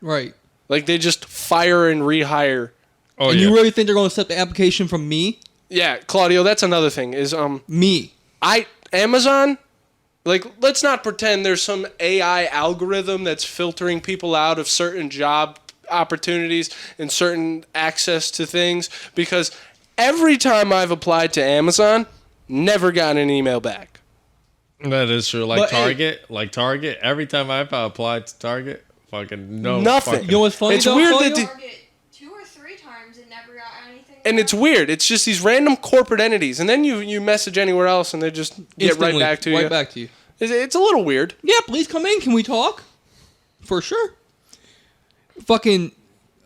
Right. Like, they just fire and rehire. oh And yeah. you really think they're going to accept the application from me? Yeah, Claudio, that's another thing, is, Me. Amazon, like, let's not pretend there's some AI algorithm that's filtering people out of certain job opportunities and certain access to things, because every time I've applied to Amazon, never gotten an email back. That is true. But, hey- Like Target. Every time I've applied to Target, fucking no. Nothing. Fucking, You know what's funny It's though, weird Claudio? that Target 2 or 3 times and never got anything. And it's weird. It's just these random corporate entities, and then you message anywhere else, and they just get right Instantly, back to you. Right back to you. It's a little weird. Yeah, please come in. Can we talk? For sure. Fucking,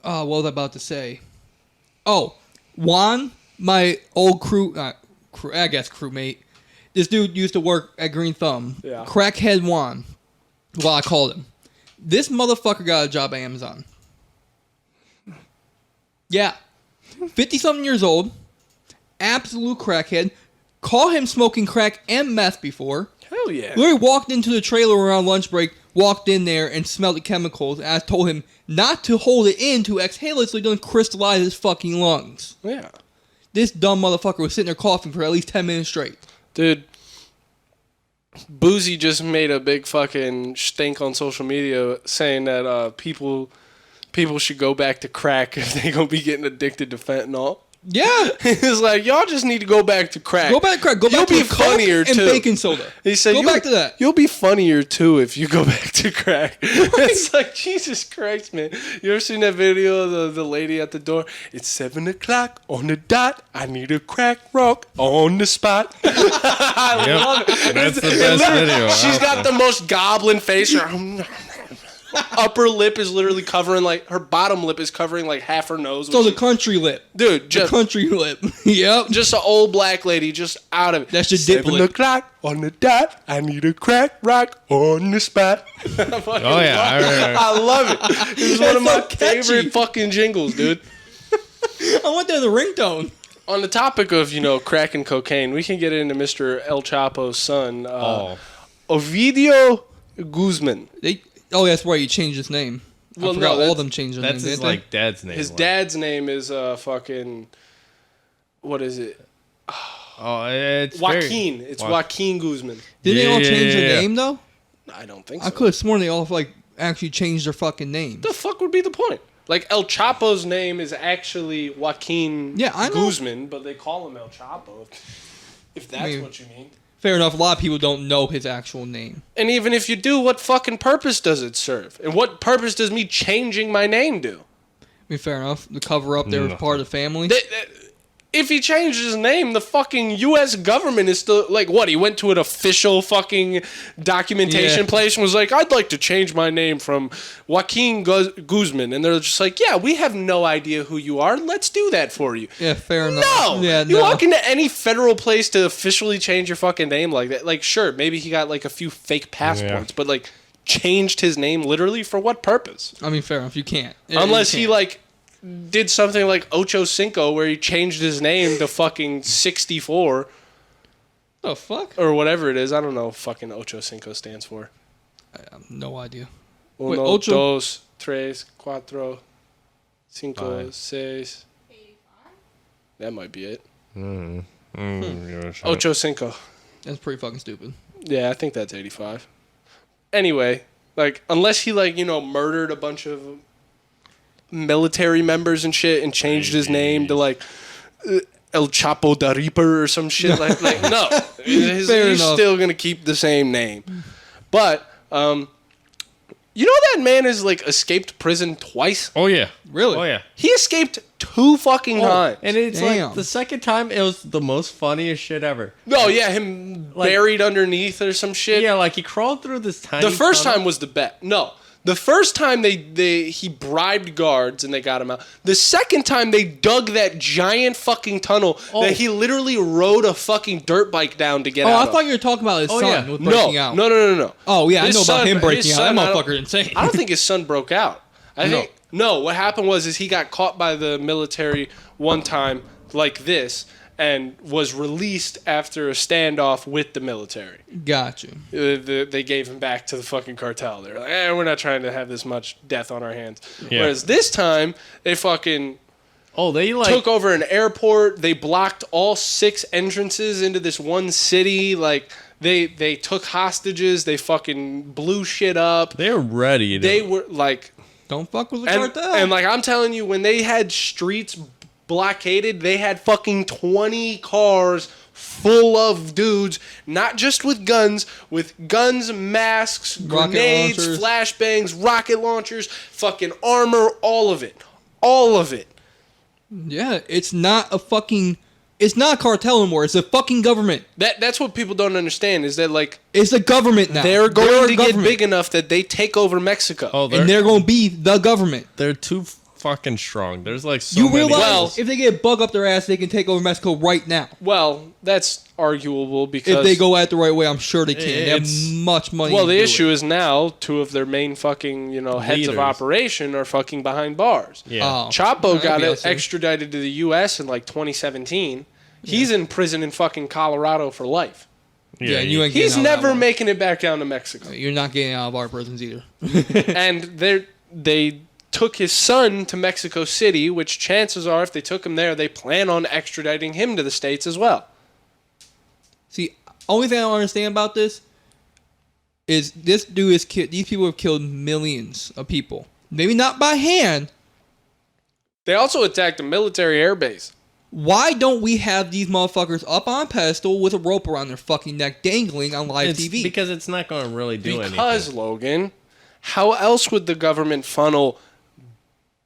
what was I about to say? Oh, Juan, my old crewmate. This dude used to work at Green Thumb. Yeah. Crackhead Juan, well, I called him. This motherfucker got a job at Amazon. Yeah. 50-something years old. Absolute crackhead. Call him smoking crack and meth before. Hell yeah. Literally walked into the trailer around lunch break, walked in there and smelled the chemicals, and I told him not to hold it in to exhale it so he doesn't crystallize his fucking lungs. Yeah. This dumb motherfucker was sitting there coughing for at least 10 minutes straight. Dude, Boozy just made a big fucking stink on social media saying that people should go back to crack if they gonna be getting addicted to fentanyl. Yeah. He's like, y'all just need to go back to crack. Go back to crack. Go back You'll to be Coke funnier and too. baking soda. He said, Go back to that. You'll be funnier too if you go back to crack. It's like, Jesus Christ, man. You ever seen that video of the lady at the door? It's 7 o'clock on the dot. I need a crack rock on the spot. I Yep. love it. That's the And best literally, video. She's got the most goblin face. upper lip is literally covering like her bottom lip is covering like half her nose. So which the is- country lip. dude, The just country lip. Yep. just an old black lady just out of it. That's your dip 7 lip. o'clock on the dot. I need a crack rock on the spot. Oh yeah, I love it. It's one of my so catchy. favorite fucking jingles, dude. I want that as a ringtone. On the topic of, crack and cocaine, we can get into Mr. El Chapo's son, Ovidio Guzman. That's right. You changed his name. Well, I forgot no, all of them changed their that's name. his didn't like dad's name. His like. dad's name is fucking, what is it? Oh, it's Joaquin. It's Joaquin Guzman. they? Didn't they all Yeah, change yeah, their yeah. name though? I don't think I so. could have sworn they all actually changed their fucking names. The fuck would be the point? Like, El Chapo's name is actually Joaquin Yeah, I know. Guzman, but they call him El Chapo. If that's mean- what you mean. Fair enough. A lot of people don't know his actual name. And even if you do, what fucking purpose does it serve? And what purpose does me changing my name do? I mean, fair enough. The cover up, they're part of the family. If he changed his name, the fucking U.S. government is still like, what? He went to an official fucking documentation Yeah. place and was like, I'd like to change my name from Joaquin Guzman. And they're just like, yeah, we have no idea who you are. Let's do that for you. Yeah, fair enough. No! Yeah, You no. walk into any federal place to officially change your fucking name like that. Like, sure, maybe he got like a few fake passports, but like, changed his name literally for what purpose? I mean, fair enough. You can't. Yeah, Unless you he can't. like did something like Ocho Cinco where he changed his name to fucking 64 The fuck? or whatever it is. I don't know what fucking Ocho Cinco stands for. I have no idea. Uno, Ocho- dos, tres, cuatro, cinco, Five. seis. That might be it. Ocho. Ocho Cinco. That's pretty fucking stupid. Yeah, I think that's 85. Anyway, like, unless he, like, murdered a bunch of military members and shit and changed his name to, like, El Chapo da Reaper or some shit. like no. He's Fair enough. still going to keep the same name. But, that man has, like, escaped prison twice? Oh yeah. Really? Oh yeah. He escaped 2 fucking times. And it's Damn. like the second time it was the most funniest shit ever. No, yeah, him Like- buried underneath or some shit. Yeah, like he crawled through this tiny. The first tunnel. time was the bet. No. The first time he bribed guards and they got him out. The second time they dug that giant fucking tunnel that he literally rode a fucking dirt bike down to get Oh, out I thought of. you were talking about his Oh, son yeah. with No, breaking no, out. no. Oh, yeah, I His know about son- him breaking his out. That son, I don't- motherfucker insane. I don't think his son broke out. I think no. What happened was he got caught by the military one time like this and was released after a standoff with the military. Got you. They gave him back to the fucking cartel. They're like, we're not trying to have this much death on our hands. Yeah. Whereas this time, they fucking Oh, they like took over an airport. They blocked all 6 entrances into this one city. Like, they took hostages. They fucking blew shit up. they're ready. To, They were like, Don't fuck with the and, cartel. and like I'm telling you, when they had streets blockaded, they had fucking 20 cars full of dudes, not just with guns, masks, Rocket grenades, launchers. flashbangs, rocket launchers, fucking armor, all of it. All of it. yeah, it's not a cartel anymore. It's a fucking government. That's what people don't understand is that, like, It's a government now. they're going a to get government. big enough that they take over Mexico. oh, and they're going to be the government. they're too fucking strong. There's like so You many. realize Well- if they get a bug up their ass, they can take over Mexico right now. Well, that's arguable because If they go at it the right way, I'm sure they can. They have It's- much money. well, to the do issue it. is now 2 of their main fucking, heads of Leaders. operation are fucking behind bars. Yeah. Oh, Chapo that'd got be awesome. extradited to the U.S. in, like, 2017. He's in prison in fucking Colorado for life. Yeah, and you ain't getting He's out of that never one. making it back down to Mexico. You're not getting out of our prisons either. And they took his son to Mexico City, which chances are if they took him there, they plan on extraditing him to the States as well. See, only thing I don't understand about this is this dude is these people have killed millions of people. Maybe not by hand. They also attacked a military airbase. Why don't we have these motherfuckers up on a pedestal with a rope around their fucking neck dangling on live It's TV? because it's not going to really do Because, anything. Logan, how else would the government funnel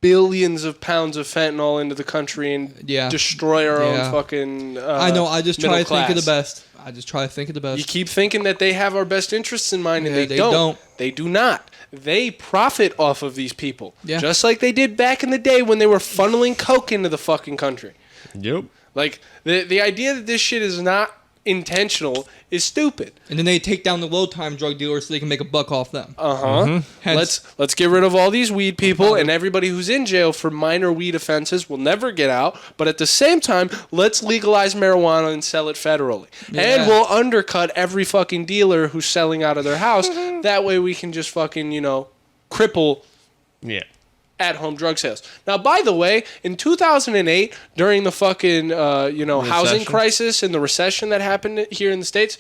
billions of pounds of fentanyl into the country and Yeah. destroy our Yeah. own fucking I know. I just try middle to think of the class. best. I just try to think of the best. You keep thinking that they have our best interests in mind, and Yeah, they they don't. don't. They do not. They profit off of these people. Yeah. Just like they did back in the day when they were funneling coke into the fucking country. Yep. Like, the idea that this shit is not intentional is stupid. And then they take down the low-time drug dealers so they can make a buck off them. Uh-huh. Hence- Let's get rid of all these weed people, and everybody who's in jail for minor weed offenses will never get out. But at the same time, let's legalize marijuana and sell it federally. Yeah. And we'll undercut every fucking dealer who's selling out of their house. That way we can just fucking, cripple Yeah. at-home drug sales. Now, by the way, in 2008, during the fucking, housing Recession. crisis and the recession that happened here in the States,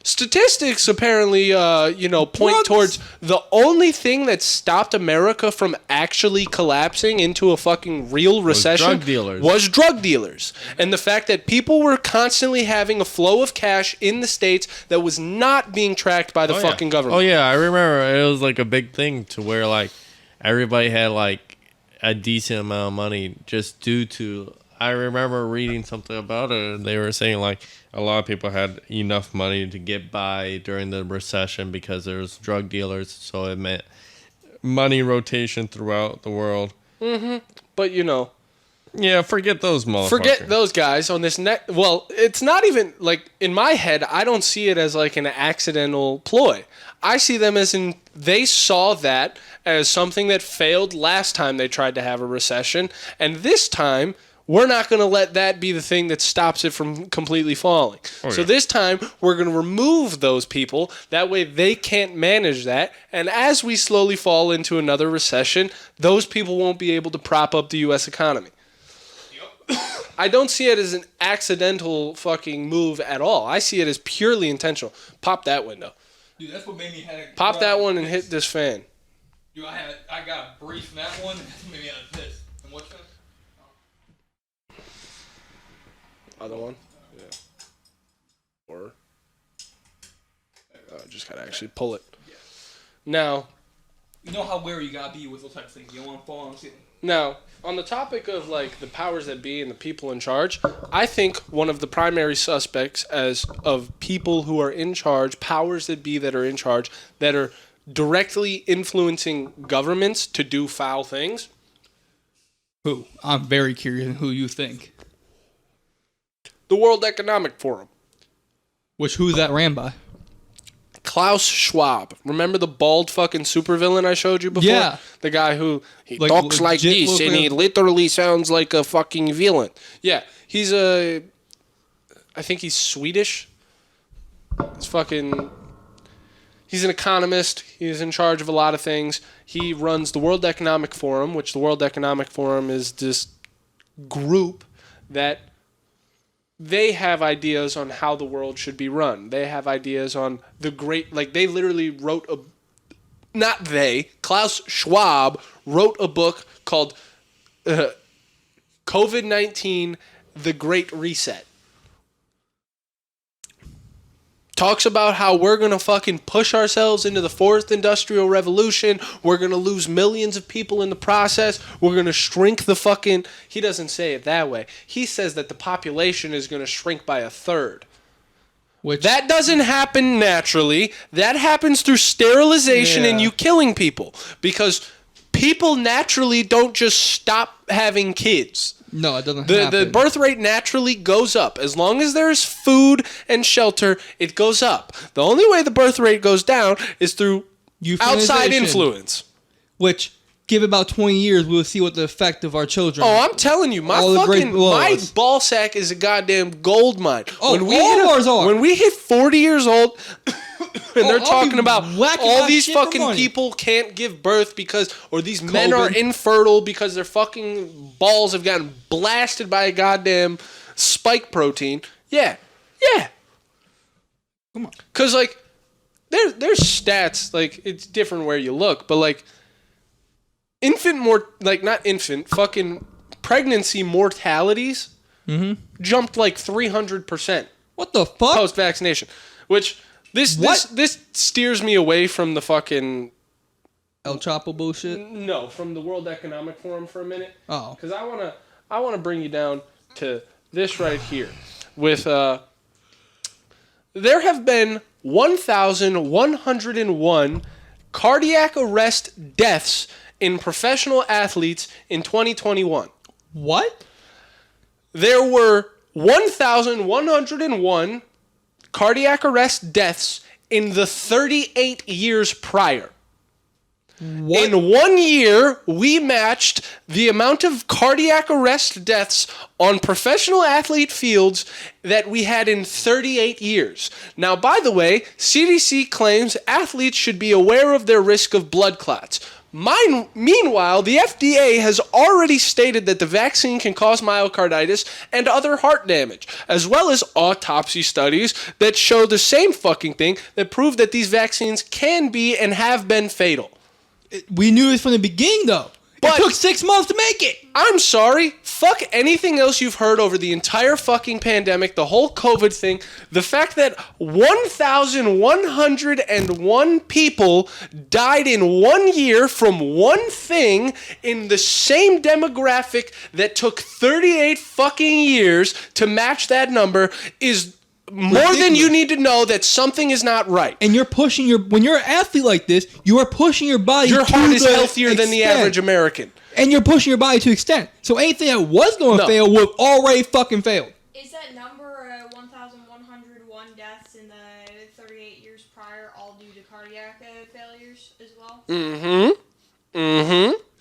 statistics apparently, point Drugs. towards the only thing that stopped America from actually collapsing into a fucking real recession drug dealers. was drug dealers. And the fact that people were constantly having a flow of cash in the States that was not being tracked by the fucking government. Oh yeah, I remember it was like a big thing to where like everybody had like a decent amount of money just due to. I remember reading something about it. And they were saying like a lot of people had enough money to get by during the recession because there was drug dealers, so it meant money rotation throughout the world. But, Yeah, forget those motherfuckers. forget those guys on this well, it's not even like in my head, I don't see it as like an accidental ploy. I see them as in they saw that as something that failed last time they tried to have a recession, and this time we're not going to let that be the thing that stops it from completely falling. So yeah. this time we're going to remove those people, that way they can't manage that, and as we slowly fall into another recession, those people won't be able to prop up the US economy. I don't see it as an accidental fucking move at all. I see it as purely intentional. Pop that window. Dude, that's what made me have Pop that one and hit this fan. Dude, I got a brief from that one, and that's what made me have this. And what's that? Other one? Yeah. Or just gotta actually pull it. Now, You know how wary you gotta be with those type of things. You don't want to fall on shit. Now, on the topic of like the powers that be and the people in charge, I think one of the primary suspects of people who are in charge, powers that be that are in charge, that are directly influencing governments to do foul things. Who? I'm very curious on who you think. The World Economic Forum. Who's that ran by? Klaus Schwab. Remember the bald fucking supervillain I showed you before? Yeah. The guy who he Like, talks like legit this and looking- he literally sounds like a fucking villain. Yeah. He's I think he's Swedish. He's an economist. He's in charge of a lot of things. He runs the World Economic Forum, which the World Economic Forum is this group that they have ideas on how the world should be run. They have ideas on they literally wrote Klaus Schwab wrote a book called COVID-19, The Great Reset. Talks about how we're going to fucking push ourselves into the fourth industrial revolution. We're going to lose millions of people in the process. We're going to shrink the fucking... He doesn't say it that way. He says that the population is going to shrink by 1/3. Which That doesn't happen naturally. That happens through sterilization and Yeah. you killing people. Because people naturally don't just stop having kids. no, it doesn't The happen. birth rate naturally goes up. As long as there's food and shelter, it goes up. The only way the birth rate goes down is through outside Euthanization. influence. Which, give it about 20 years, we'll see what the effect of our children. Oh, I'm telling you, my All the great fucking my laws. ball sack is a goddamn gold mine. Oh, all of ours are. When we hit 40 years old, and they're I'll talking be about whacking all my these shit for fucking money. people can't give birth or these men are COVID. infertile because their fucking balls have gotten blasted by a goddamn spike protein. Yeah. Come on. Because, like, there's stats, like, it's different where you look, but, like, fucking pregnancy mortalities jumped, like, 300% What the fuck? post-vaccination. Which, this What? steers me away from the fucking El Chapo bullshit. No, from the World Economic Forum for a minute. Oh, Because I wanna bring you down to this right here. With there have been 1,101 cardiac arrest deaths in professional athletes in 2021. what? There were 1,101 cardiac arrest deaths in the 38 years prior. What? In 1 year, we matched the amount of cardiac arrest deaths on professional athlete fields that we had in 38 years. Now, by the way, CDC claims athletes should be aware of their risk of blood clots. Meanwhile, the FDA has already stated that the vaccine can cause myocarditis and other heart damage, as well as autopsy studies that show the same fucking thing that prove that these vaccines can be and have been fatal. We knew this from the beginning, though. But- it took 6 months to make it. I'm sorry. Fuck anything else you've heard over the entire fucking pandemic, the whole COVID thing. The fact that 1,101 people died in 1 year from one thing in the same demographic that took 38 fucking years to match that number is more than Ridiculous. you need to know that something is not right. And you're pushing when you're an athlete like this, you are pushing your body. Your to heart is the healthier than the extent. average American. And you're pushing your body to extent. So anything that was going to No. fail would have already fucking failed. Is that number 1,101 deaths in the 38 years prior all due to cardiac failures as well?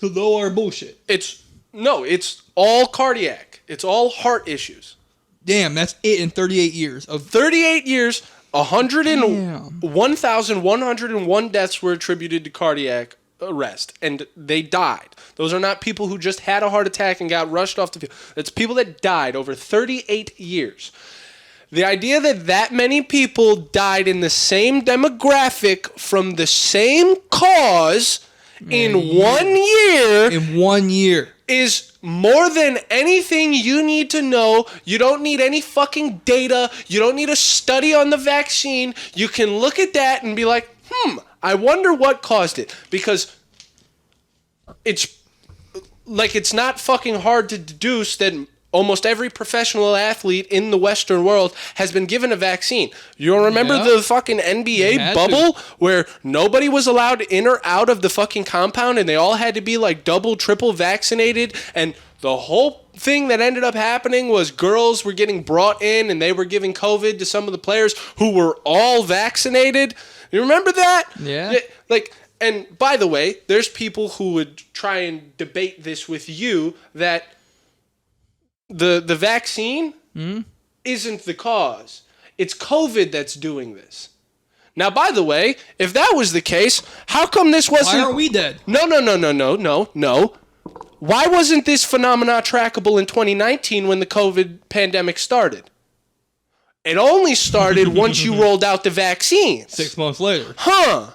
So those are bullshit. It's all cardiac. It's all heart issues. Damn, that's it in 38 years of 38 years, Damn. 1,101 deaths were attributed to cardiac arrest, and they died. Those are not people who just had a heart attack and got rushed off the field. It's people that died over 38 years. The idea that that many people died in the same demographic from the same cause in 1 year in 1 year. is more than anything you need to know. You don't need any fucking data. You don't need a study on the vaccine. You can look at that and be like, I wonder what caused it. Because it's not fucking hard to deduce that almost every professional athlete in the Western world has been given a vaccine. You remember Yeah. the fucking They NBA had bubble where nobody was allowed in or out of the fucking compound and they all had to be like double, triple vaccinated, and the whole thing that ended up happening was girls were getting brought in and they were giving COVID to some of the players who were all vaccinated. You remember that? Yeah. And by the way, there's people who would try and debate this with you that the vaccine isn't the cause. It's COVID that's doing this. Now, by the way, if that was the case, how come this wasn't... Why aren't we dead? No. Why wasn't this phenomena trackable in 2019 when the COVID pandemic started? It only started once you rolled out the vaccines. 6 months later. Huh.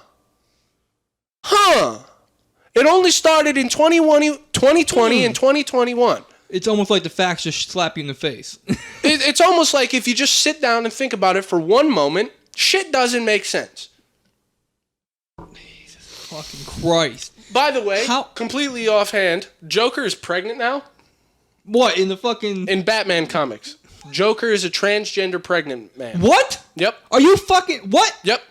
It only started in 2020 and 2021. It's almost like the facts just slap you in the face. It's almost like if you just sit down and think about it for one moment, shit doesn't make sense. Fucking Christ. By the way, How- completely offhand, Joker is pregnant now What, in the fucking... in Batman comics. Joker is a transgender pregnant man. What? Yep. Are you fucking... What? Yep.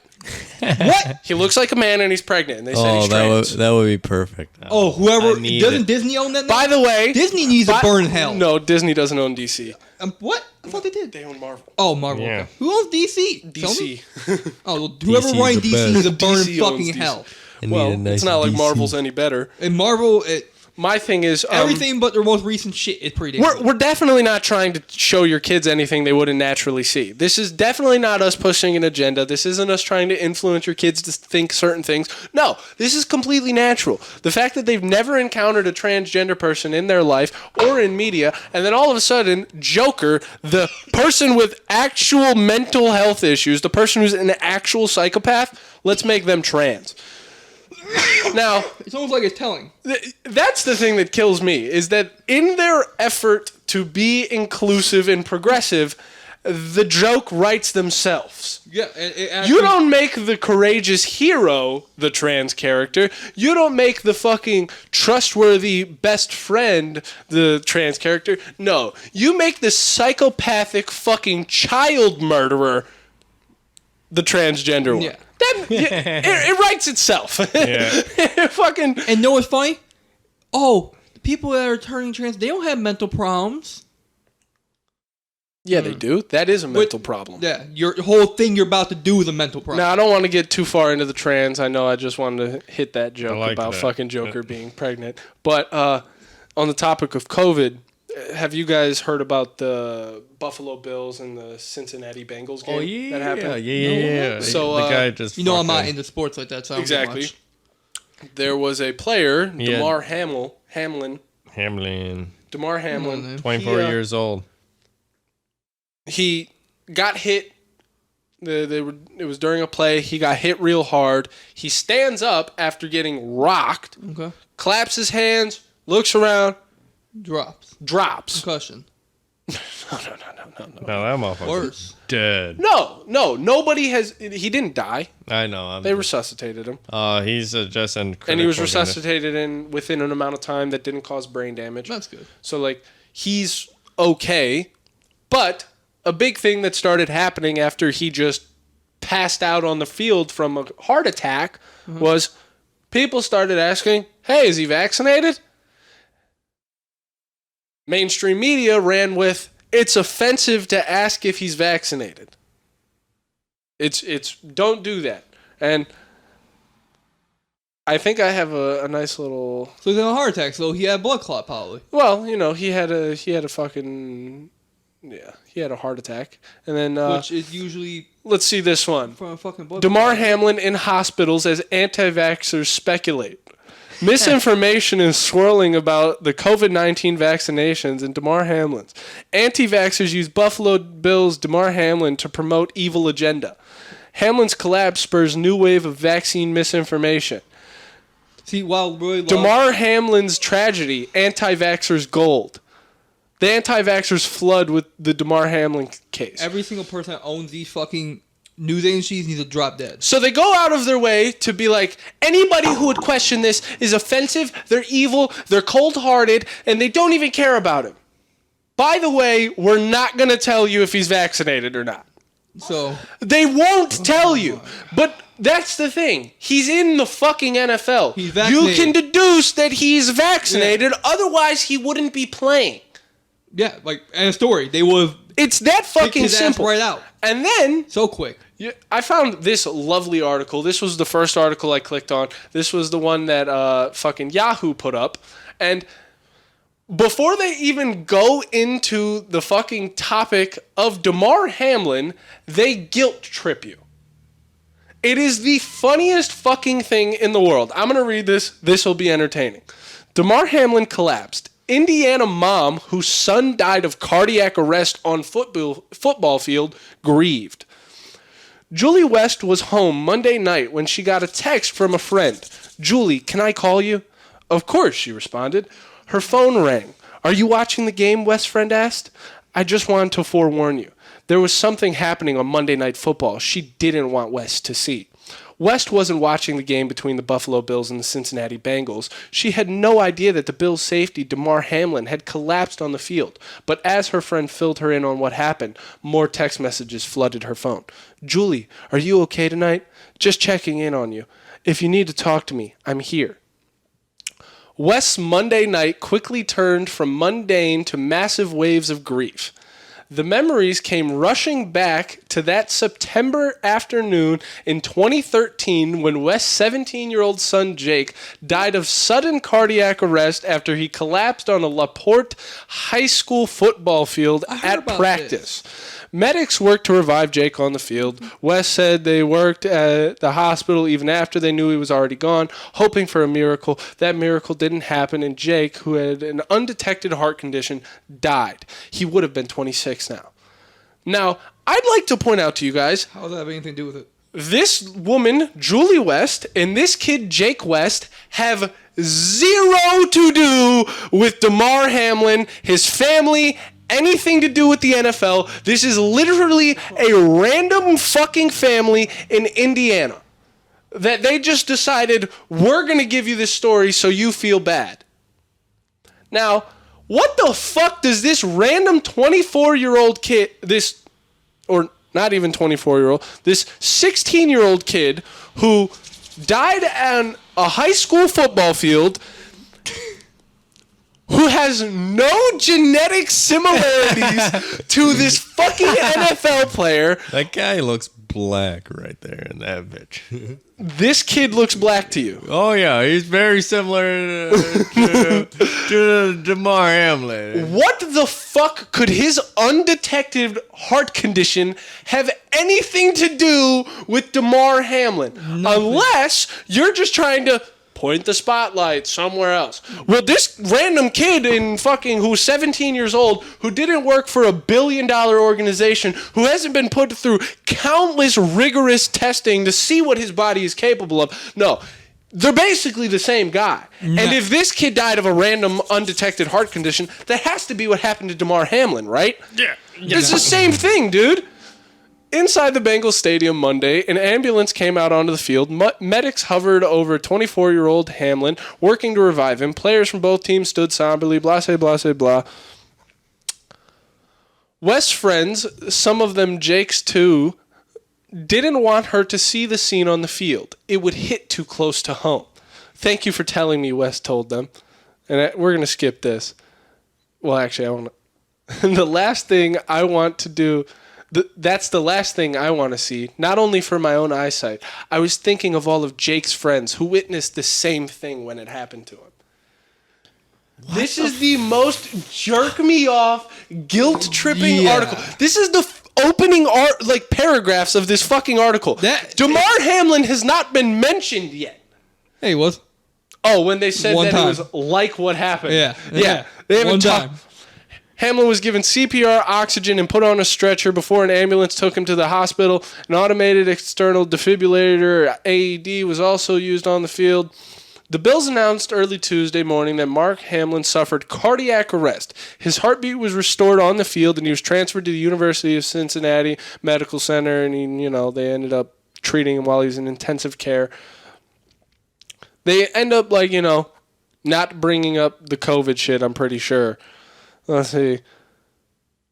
What? He looks like a man and he's pregnant. And they said he's trans. that would be perfect. Oh, whoever... I need Doesn't it. Disney own that now? By the way, Disney needs to burn in hell. No, Disney doesn't own DC. What? I thought they did. They own Marvel. Oh, Marvel. Yeah. Okay. Who owns DC? DC. Sony? Oh, well, whoever DC's runs the DC needs to best. burn DC in fucking owns DC. hell. I need Well, a nice it's not like DC. Marvel's any better. And Marvel, My thing is, everything but their most recent shit is pretty damn good. we're definitely not trying to show your kids anything they wouldn't naturally see. This is definitely not us pushing an agenda. This isn't us trying to influence your kids to think certain things. No, this is completely natural. The fact that they've never encountered a transgender person in their life or in media, and then all of a sudden, Joker, the person with actual mental health issues, the person who's an actual psychopath, let's make them trans. Now, It's almost like it's telling. that's the thing that kills me, is that in their effort to be inclusive and progressive, the joke writes themselves. Yeah, You don't make the courageous hero the trans character. You don't make the fucking trustworthy best friend the trans character. No, you make the psychopathic fucking child murderer the transgender one. Yeah. It writes itself. Yeah. Fucking. And know what's funny? Oh, the people that are turning trans, they don't have mental problems. Yeah, they do. That is a mental problem. Yeah, your whole thing you're about to do is a mental problem. Now, I don't want to get too far into the trans. I know I just wanted to hit that joke like about that. fucking Joker being pregnant. But on the topic of COVID, have you guys heard about the Buffalo Bills and the Cincinnati Bengals game Oh yeah, that happened? yeah. So, the guy just You know, I'm not fucking- into sports like that, so I don't Exactly. get much. There was a player, Yeah. DeMar Hamlin. Hamlin, DeMar Hamlin. 24 He, years old. He got hit. It was during a play. He got hit real hard. He stands up after getting rocked, Okay. claps his hands, looks around, Drops. drops. Concussion. No. No, that motherfucker Worse. dead. No, nobody has. He didn't die. I know. They resuscitated him, He's just in. and he was critical resuscitated within an amount of time that didn't cause brain damage. That's good. So like he's okay, but a big thing that started happening after he just passed out on the field from a heart attack was people started asking, "Hey, is he vaccinated?" Mainstream media ran with, "It's offensive to ask if he's vaccinated." It's don't do that. And I think I have a nice little. So he's in a heart attack, so he had a blood clot probably. Well, you know, he had a fucking he had a heart attack, and then Which is usually let's see this one. from a fucking blood DeMar Hamlin in hospitals as anti-vaxxers speculate. Misinformation is swirling about the COVID-19 vaccinations and DeMar Hamlin's. Anti-vaxxers use Buffalo Bills' DeMar Hamlin to promote evil agenda. Hamlin's collapse spurs new wave of vaccine misinformation. See, while Roy loves, DeMar Hamlin's tragedy, anti-vaxxers gold. The anti-vaxxers flood with the DeMar Hamlin case. every single person that owns these fucking news agencies needs to drop dead. So they go out of their way to be like, anybody who would question this is offensive, they're evil, they're cold-hearted, and they don't even care about him. By the way, we're not going to tell you if he's vaccinated or not. So They won't tell you. But that's the thing. He's in the fucking NFL. He's You vaccinated. can deduce that he's vaccinated, otherwise he wouldn't be playing. yeah, like and a story, they would have It's that kicked fucking his ass simple. right out And then so quick. yeah, I found this lovely article. This was the first article I clicked on. This was the one that fucking Yahoo put up. And before they even go into the fucking topic of DeMar Hamlin, they guilt trip you. It is the funniest fucking thing in the world. I'm going to read this. This will be entertaining. DeMar Hamlin collapsed. Indiana mom whose son died of cardiac arrest on football field grieved. Julie West was home Monday night when she got a text from a friend. "Julie, can I call you?" "Of course," she responded. Her phone rang. "Are you watching the game?" West's friend asked. "I just wanted to forewarn you. There was something happening on Monday Night Football she didn't want West to see." West wasn't watching the game between the Buffalo Bills and the Cincinnati Bengals. She had no idea that the Bills' safety, DeMar Hamlin, had collapsed on the field. But as her friend filled her in on what happened, more text messages flooded her phone. "Julie, are you okay tonight? Just checking in on you. If you need to talk to me, I'm here." West's Monday night quickly turned from mundane to massive waves of grief. The memories came rushing back to that September afternoon in 2013 when West's 17-year-old son Jake died of sudden cardiac arrest after he collapsed on a LaPorte high school football field heard at about practice. Medics worked to revive Jake on the field. West said they worked at the hospital even after they knew he was already gone, hoping for a miracle. That miracle didn't happen, and Jake, who had an undetected heart condition, died. He would have been 26 now. Now, I'd like to point out to you guys, How does that have anything to do with it? this woman, Julie West, and this kid, Jake West, have zero to do with DeMar Hamlin, his family, anything to do with the NFL. This is literally a random fucking family in Indiana that they just decided, we're going to give you this story so you feel bad. Now, what the fuck does this random 24-year-old kid, or not even 24-year-old, this 16-year-old kid who died on a high school football field, who has no genetic similarities to this fucking NFL player. That guy looks black right there in that bitch. This kid looks black to you. Oh yeah, he's very similar to DeMar Hamlin. What the fuck could his undetected heart condition have anything to do with DeMar Hamlin? Unless you're just trying to point the spotlight somewhere else. Well, this random kid who's 17 years old, who didn't work for $1 billion organization, who hasn't been put through countless rigorous testing to see what his body is capable of. No, they're basically the same guy. And if this kid died of a random undetected heart condition, that has to be what happened to DeMar Hamlin, right? Yeah. It's the same thing, dude. Inside the Bengals stadium Monday, an ambulance came out onto the field. Medics hovered over 24-year-old Hamlin, working to revive him. Players from both teams stood somberly, blah, blah, blah. Wes' friends, some of them Jake's too, didn't want her to see the scene on the field. It would hit too close to home. Thank you for telling me, Wes told them. And we're going to skip this. Well, actually, I want to. The last thing I want to do... That's the last thing I want to see, not only for my own eyesight. I was thinking of all of Jake's friends who witnessed the same thing when it happened to him. This is the most jerk-me-off, guilt-tripping article. This is the opening paragraphs of this fucking article. DeMar Hamlin has not been mentioned yet. Hey, he was. Oh, when they said One that time. it was like what happened. Yeah. They haven't One talked. time. Hamlin was given CPR, oxygen, and put on a stretcher before an ambulance took him to the hospital. An automated external defibrillator, AED, was also used on the field. The Bills announced early Tuesday morning that Mark Hamlin suffered cardiac arrest. His heartbeat was restored on the field, and he was transferred to the University of Cincinnati Medical Center, and they ended up treating him while he was in intensive care. They end up, not bringing up the COVID shit, I'm pretty sure. Let's see.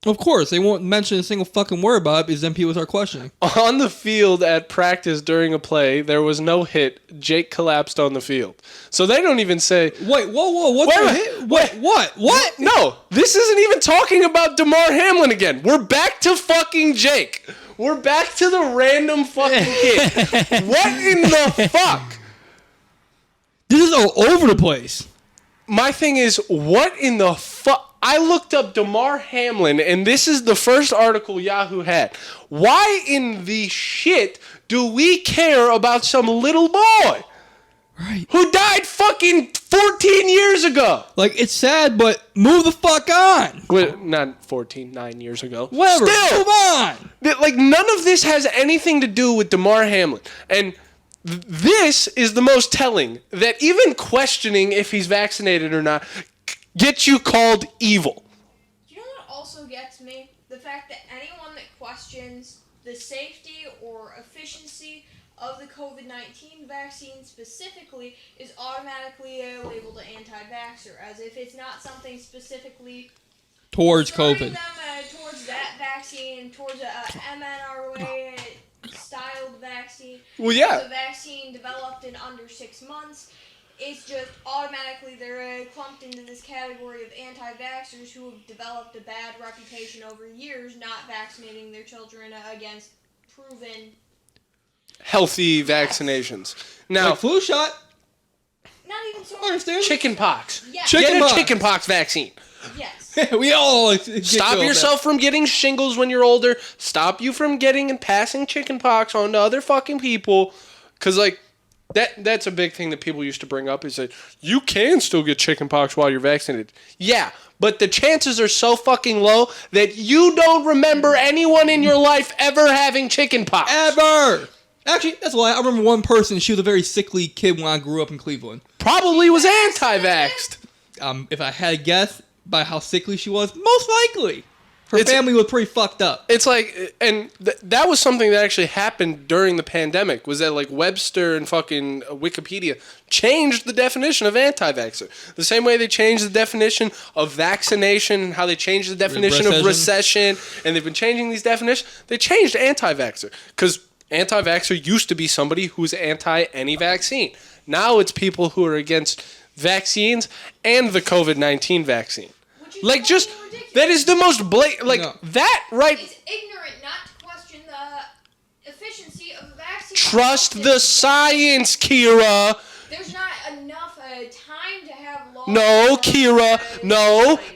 Of course, they won't mention a single fucking word about it because then people start questioning. On the field at practice during a play, there was no hit. Jake collapsed on the field. So they don't even say... Wait, whoa, what's the hit? What? No, this isn't even talking about DeMar Hamlin again. We're back to fucking Jake. We're back to the random fucking kid. What in the fuck? This is all over the place. My thing is, what in the fuck? I looked up DeMar Hamlin, and this is the first article Yahoo had. Why in the shit do we care about some little boy? Right. Who died fucking 14 years ago? It's sad, but move the fuck on. Wait, not 14, 9 years ago. Whatever. Still, Move on. none of this has anything to do with DeMar Hamlin. And this is the most telling, that even questioning if he's vaccinated or not gets you called evil. You know what also gets me? The fact that anyone that questions the safety or efficiency of the COVID-19 vaccine specifically is automatically labeled an anti-vaxxer, as if it's not something specifically Towards turning COVID. them towards that vaccine, towards a mRNA styled vaccine. Well, yeah. The vaccine developed in under 6 months. It's just automatically they're clumped into this category of anti-vaxxers who have developed a bad reputation over years, not vaccinating their children against proven Healthy vaccinations. Now, Flu shot. Not even so I understand. chicken pox. Yeah. Get Chickenpox. a chicken pox vaccine. Yes. We all get Stop killed yourself from getting shingles when you're older. Stop you from getting and passing chicken pox on to other fucking people. Because, that's a big thing that people used to bring up is that you can still get chicken pox while you're vaccinated. Yeah, but the chances are so fucking low that you don't remember anyone in your life ever having chicken pox. Ever. Actually, that's a lie. I remember one person. She was a very sickly kid when I grew up in Cleveland. Probably was anti-vaxxed. If I had a guess, by how sickly she was? Most likely. Her It's- family was pretty fucked up. It's like, and that was something that actually happened during the pandemic, was that like Webster and fucking Wikipedia changed the definition of anti-vaxxer. The same way they changed the definition of vaccination and how they changed the definition of recession, and they've been changing these definitions. They changed anti-vaxxer because anti-vaxxer used to be somebody who's anti any vaccine. Now it's people who are against vaccines and the COVID-19 vaccine. Which is Like, just, fucking ridiculous. that is the most blatant, like, No. that right... It's ignorant not to question the efficiency of the vaccine. Trust the science, Kira. There's not enough time to have laws. No, Kira.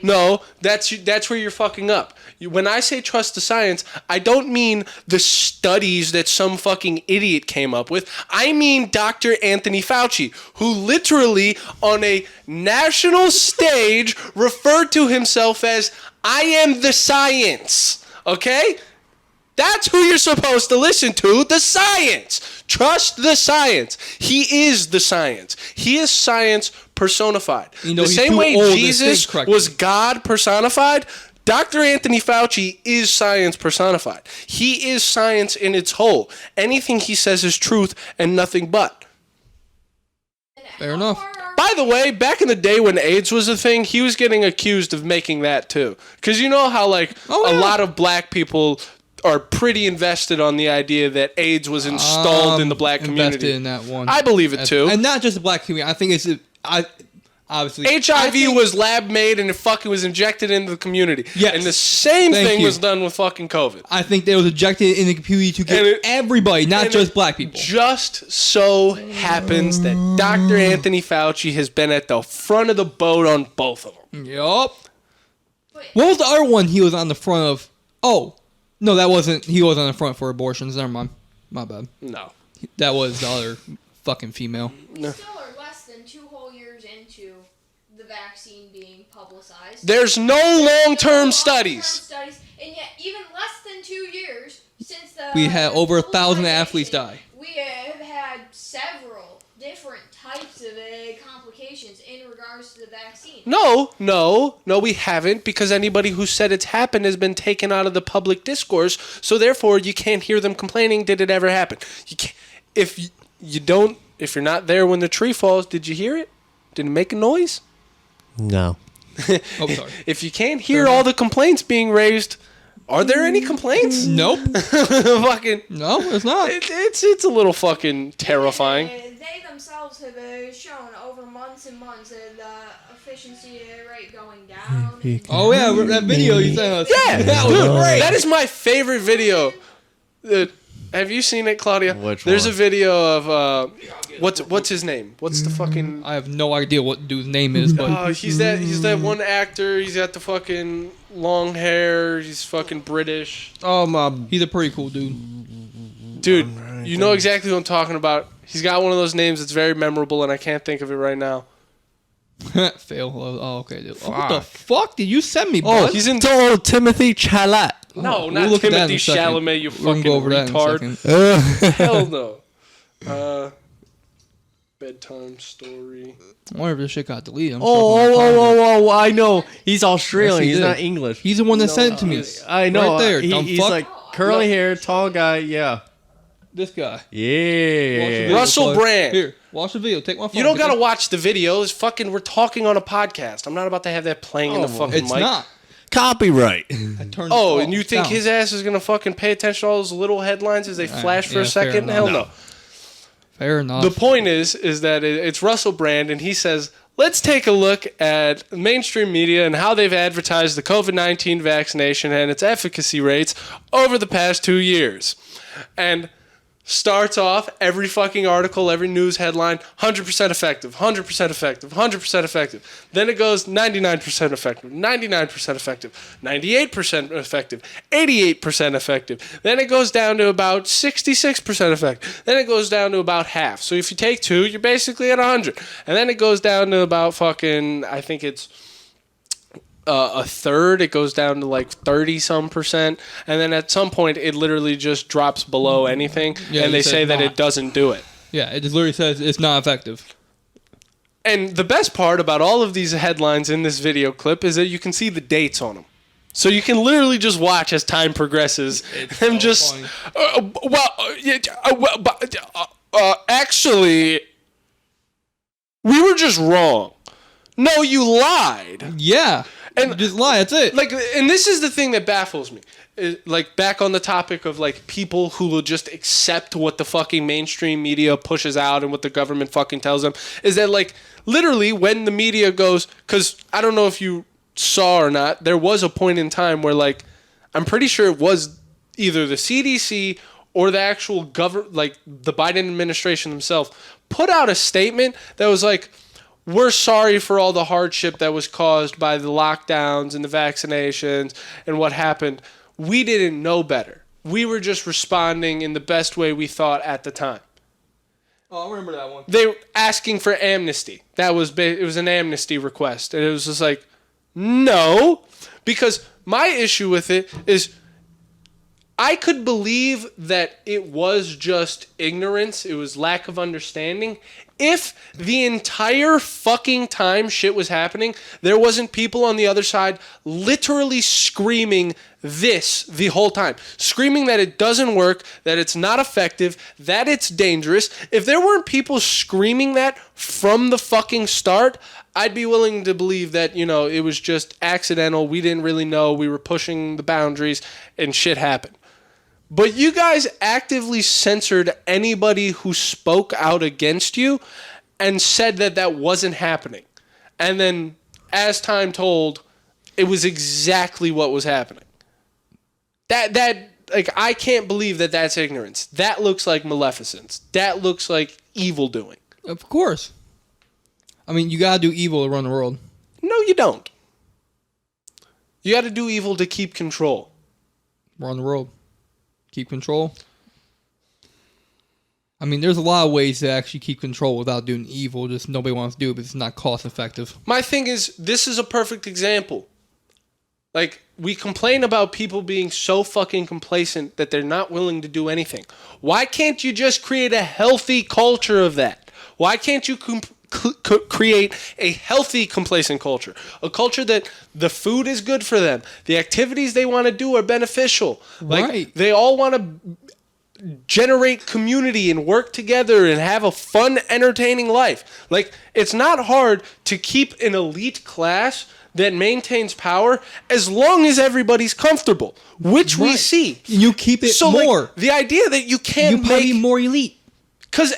No. That's where you're fucking up. When I say trust the science, I don't mean the studies that some fucking idiot came up with. I mean Dr. Anthony Fauci, who literally on a national stage referred to himself as, I am the science. Okay? That's who you're supposed to listen to, the science. Trust the science. He is the science. He is science personified. You know, The he's same too way old to Jesus think correctly. was God personified, Dr. Anthony Fauci is science personified. He is science in its whole. Anything he says is truth and nothing but. Fair enough. By the way, back in the day when AIDS was a thing, he was getting accused of making that too. Because you know how, like, Oh, a yeah. lot of black people are pretty invested on the idea that AIDS was installed in the black Invested community. in that one. I believe it too. And not just the black community. I think it's obviously I HIV think- was lab made and it fucking was injected into the community. Yes. And the same Thank thing you. was done with fucking COVID. I think they was ejected in the community to get And it- everybody, not and just it black people. Just so happens that Dr. Anthony Fauci has been at the front of the boat on both of them. Yup. What was the other one he was on the front of? Oh, no, that wasn't. He was on the front for abortions. Never mind. My bad. No. That was the other fucking female. We still are less than 2 whole years into the vaccine being publicized. There's no long-term studies. And yet, even less than 2 years since the We had over 1,000 athletes die. We have had several different types of complications in regards to the vaccine. No, we haven't, because anybody who said it's happened has been taken out of the public discourse, so therefore you can't hear them complaining, did it ever happen? You can't, if you're not there when the tree falls, did you hear it? Did it make a noise? No. Oh, sorry. If you can't hear all the complaints being raised, are there any complaints? Nope. Fucking, No, it's not. it's a little fucking terrifying. They themselves have shown over months and months the efficiency rate going down. Oh yeah, that video you sent us. Yeah, that was dude, great. that is my favorite video. Have you seen it, Claudia? Which There's one? a video of what's his name? What's the fucking? I have no idea what dude's name is, but He's that one actor. He's got the fucking long hair. He's fucking British, Oh my. he's a pretty cool dude. dude. You know exactly what I'm talking about. He's got one of those names that's very memorable, and I can't think of it right now. Fail. Oh, okay. Dude. Oh, what the fuck did you send me, Oh, bud? he's in. Timothy Chalamet. No, We'll not look at that Timothy in a second. Chalamet. You We're gonna fucking go over that in a retard. second. Hell no. Bedtime story. I wonder if this shit got deleted. I'm Oh, I know. He's Yes, Australian. he He's did. not English. He's the one that sent it to me. I know. Right there, He- dumb he's fuck. like curly hair, tall guy. Yeah. This guy. Watch the Yeah. video, Russell Claude. Brand. Here, watch the video. Take my phone. You don't Get gotta the- watch the videos. Fucking, we're talking on a podcast. I'm not about to have that playing in the fucking It's mic. not. Copyright. I turned Oh, it and you think down. his ass is gonna fucking pay attention to all those little headlines as they flash for yeah, a fair second? enough. Hell No. no. Fair enough. The point is that it's Russell Brand, and he says, let's take a look at mainstream media and how they've advertised the COVID-19 vaccination and its efficacy rates over the past 2 years. And starts off every fucking article, every news headline, 100% effective, 100% effective, 100% effective. Then it goes 99% effective, 99% effective, 98% effective, 88% effective. Then it goes down to about 66% effective. Then it goes down to about half. So if you take 2, you're basically at 100. And then it goes down to about fucking, I think it's a third. It goes down to like 30-some%, and then at some point it literally just drops below anything, Yeah, and they you said say that not. it doesn't do it. yeah, it just literally says it's not effective. And the best part about all of these headlines in this video clip is that you can see the dates on them. So you can literally just watch as time progresses. It's Them so just, funny. actually, we were just wrong. No, you lied. Yeah. And- And just lie. That's it. Like, and this is the thing that baffles me. Like, back on the topic of, like, people who will just accept what the fucking mainstream media pushes out and what the government fucking tells them, is that, like, literally when the media goes, because I don't know if you saw or not, there was a point in time where, like, I'm pretty sure it was either the CDC or the actual like, the Biden administration themselves put out a statement that was like, we're sorry for all the hardship that was caused by the lockdowns and the vaccinations and what happened. We didn't know better. We were just responding in the best way we thought at the time. Oh, I remember that one. They were asking for amnesty. That was it was an amnesty request. And it was just like, no. Because my issue with it is I could believe that it was just ignorance. It was lack of understanding. If the entire fucking time shit was happening, there wasn't people on the other side literally screaming this the whole time. Screaming that it doesn't work, that it's not effective, that it's dangerous. If there weren't people screaming that from the fucking start, I'd be willing to believe that, you know, it was just accidental. We didn't really know. We were pushing the boundaries and shit happened. But you guys actively censored anybody who spoke out against you and said that that wasn't happening. And then, as time told, it was exactly what was happening. That like, I can't believe that that's ignorance. That looks like maleficence. That looks like evil doing. Of course. I mean, you gotta do evil to run the world. No, you don't. You got to do evil to keep control. Run the world. Keep control. I mean, there's a lot of ways to actually keep control without doing evil. Just nobody wants to do it because it's not cost effective. My thing is, this is a perfect example. Like, we complain about people being so fucking complacent that they're not willing to do anything. Why can't you just create a healthy culture of that? Why can't you create a healthy complacent culture? A culture that the food is good for them. The activities they want to do are beneficial. Like, Right. they all want to generate community and work together and have a fun, entertaining life. Like, it's not hard to keep an elite class that maintains power as long as everybody's comfortable, which we Right. see. You keep it So, more. like, the idea that you can't you probably make... more elite. Because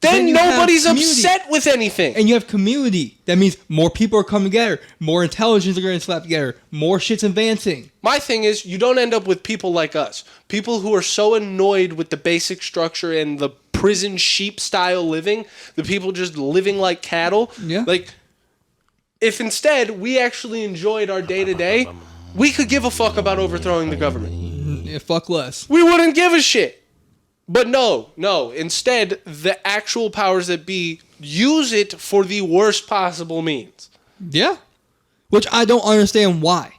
Then then you have nobody's community. upset with anything. And you have community. That means more people are coming together. More intelligence are going to slap together. More shit's advancing. My thing is, you don't end up with people like us. People who are so annoyed with the basic structure and the prison sheep style living. The people just living like cattle. Yeah. Like, if instead we actually enjoyed our day to day, we could give a fuck about overthrowing the government. Yeah, fuck less. We wouldn't give a shit. But no. Instead, the actual powers that be use it for the worst possible means. Yeah. Which I don't understand why.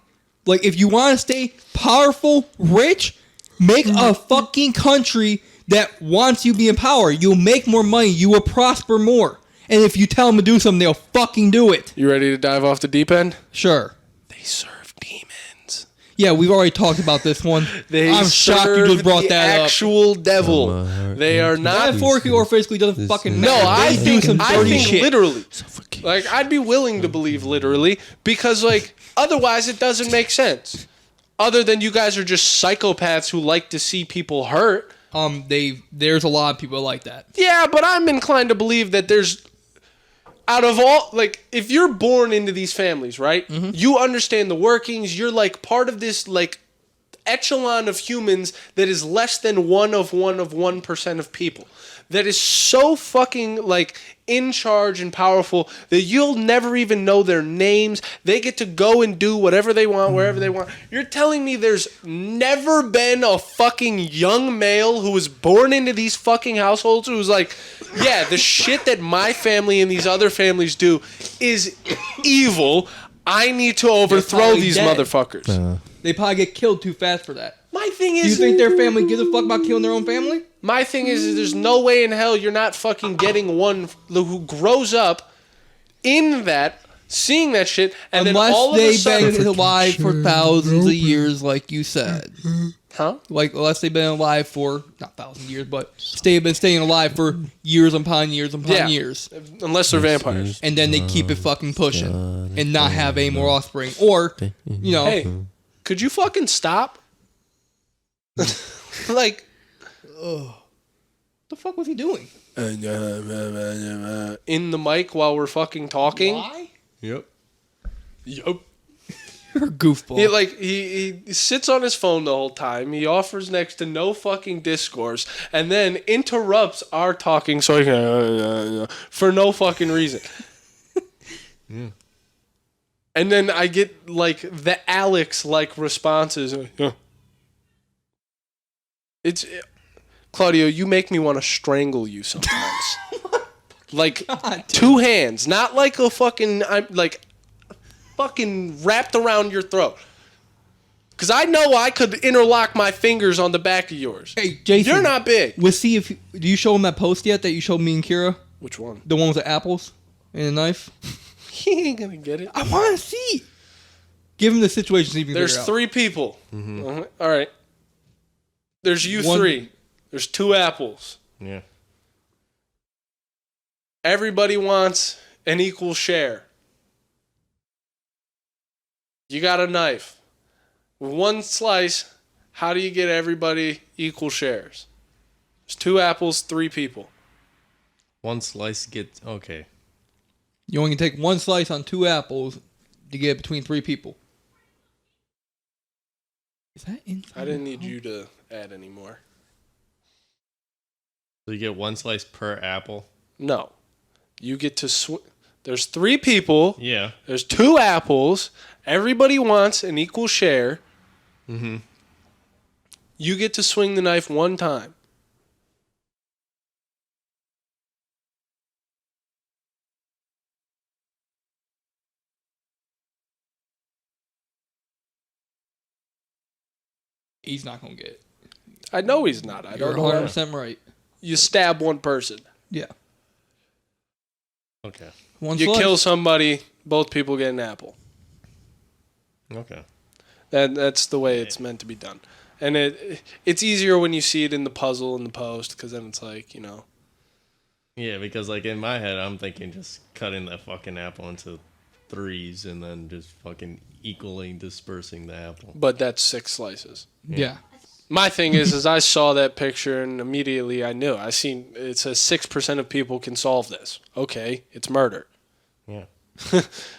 Like, if you want to stay powerful, rich, make a fucking country that wants you to be in power. You'll make more money. You will prosper more. And if you tell them to do something, they'll fucking do it. You ready to dive off the deep end? Sure. They serve demons. Yeah, we've already talked about this one. They I'm shocked you serve just brought the that up. actual devil. They are not. Metaphorically or physically doesn't fucking No, matter. I They think do some I dirty think shit. literally. Like, I'd be willing to believe literally because, like, otherwise it doesn't make sense. Other than you guys are just psychopaths who like to see people hurt. There's a lot of people like that. Yeah, but I'm inclined to believe that there's, out of all, like, if you're born into these families, right? You understand the workings. You're, like, part of this, like, echelon of humans that is less than 1% of people. That is so fucking, like, in charge and powerful that you'll never even know their names. They get to go and do whatever they want, wherever they want. You're telling me there's never been a fucking young male who was born into these fucking households who's like, yeah, the shit that my family and these other families do is evil. I need to overthrow probably these dead. motherfuckers. They probably get killed too fast for that. My thing is... Do you think their family gives a fuck about killing their own family? My thing is there's no way in hell you're not fucking getting one who grows up in that, seeing that shit, and then Unless all of a they've sudden, been alive for thousands of years, like you said. huh? Like, unless they've been alive for, not 1,000 years, but been staying alive for years upon years upon Yeah. years. Unless they're vampires. And then they keep it fucking pushing and not have any more offspring. Or, you know, Hey, could you fucking stop? Like, what the fuck was he doing? in the mic while we're fucking talking. Why? Yep. Yup. You're a goofball. He sits on his phone the whole time. He offers next to no fucking discourse, and then interrupts our talking so he can, for no fucking reason. And then I get like the Alex like responses. It's Claudio. You make me want to strangle you sometimes. Like God, two hands, not like a fucking. I'm like. Fucking wrapped around your throat. Because I know I could interlock my fingers on the back of yours. Hey, Jason. You're not big. We'll see if... Do you show him that post yet that you showed me and Kira? Which one? The one with the apples and a knife? He ain't gonna get it. I want to see. Give him the situation, see if you can There's figure it out. 3 people. All right. There's you One- 3. There's 2 apples. Yeah. Everybody wants an equal share. You got a knife. With 1 slice, how do you get everybody equal shares? There's 2 apples, 3 people. One slice gets okay. You only take 1 slice on 2 apples to get between 3 people. Is that in? I didn't need you to add any more. So you get 1 slice per apple. No. You get to there's 3 people. Yeah. There's 2 apples. Everybody wants an equal share. Mm-hmm. You get to swing the knife 1 time. He's not going to get it. I know he's not. I You're don't know. 100% right. You stab 1 person. Yeah. Okay. 1 You slice. kill somebody, both people get an apple. Okay. That's the way it's meant to be done. And it's easier when you see it in the puzzle in the post, because then it's like, you know. Yeah, because like in my head, I'm thinking just cutting that fucking apple into 3s and then just fucking equally dispersing the apple. But that's 6 slices. Yeah. My thing is I saw that picture and immediately I knew. I seen it says 6% of people can solve this. Okay, it's murder. Yeah.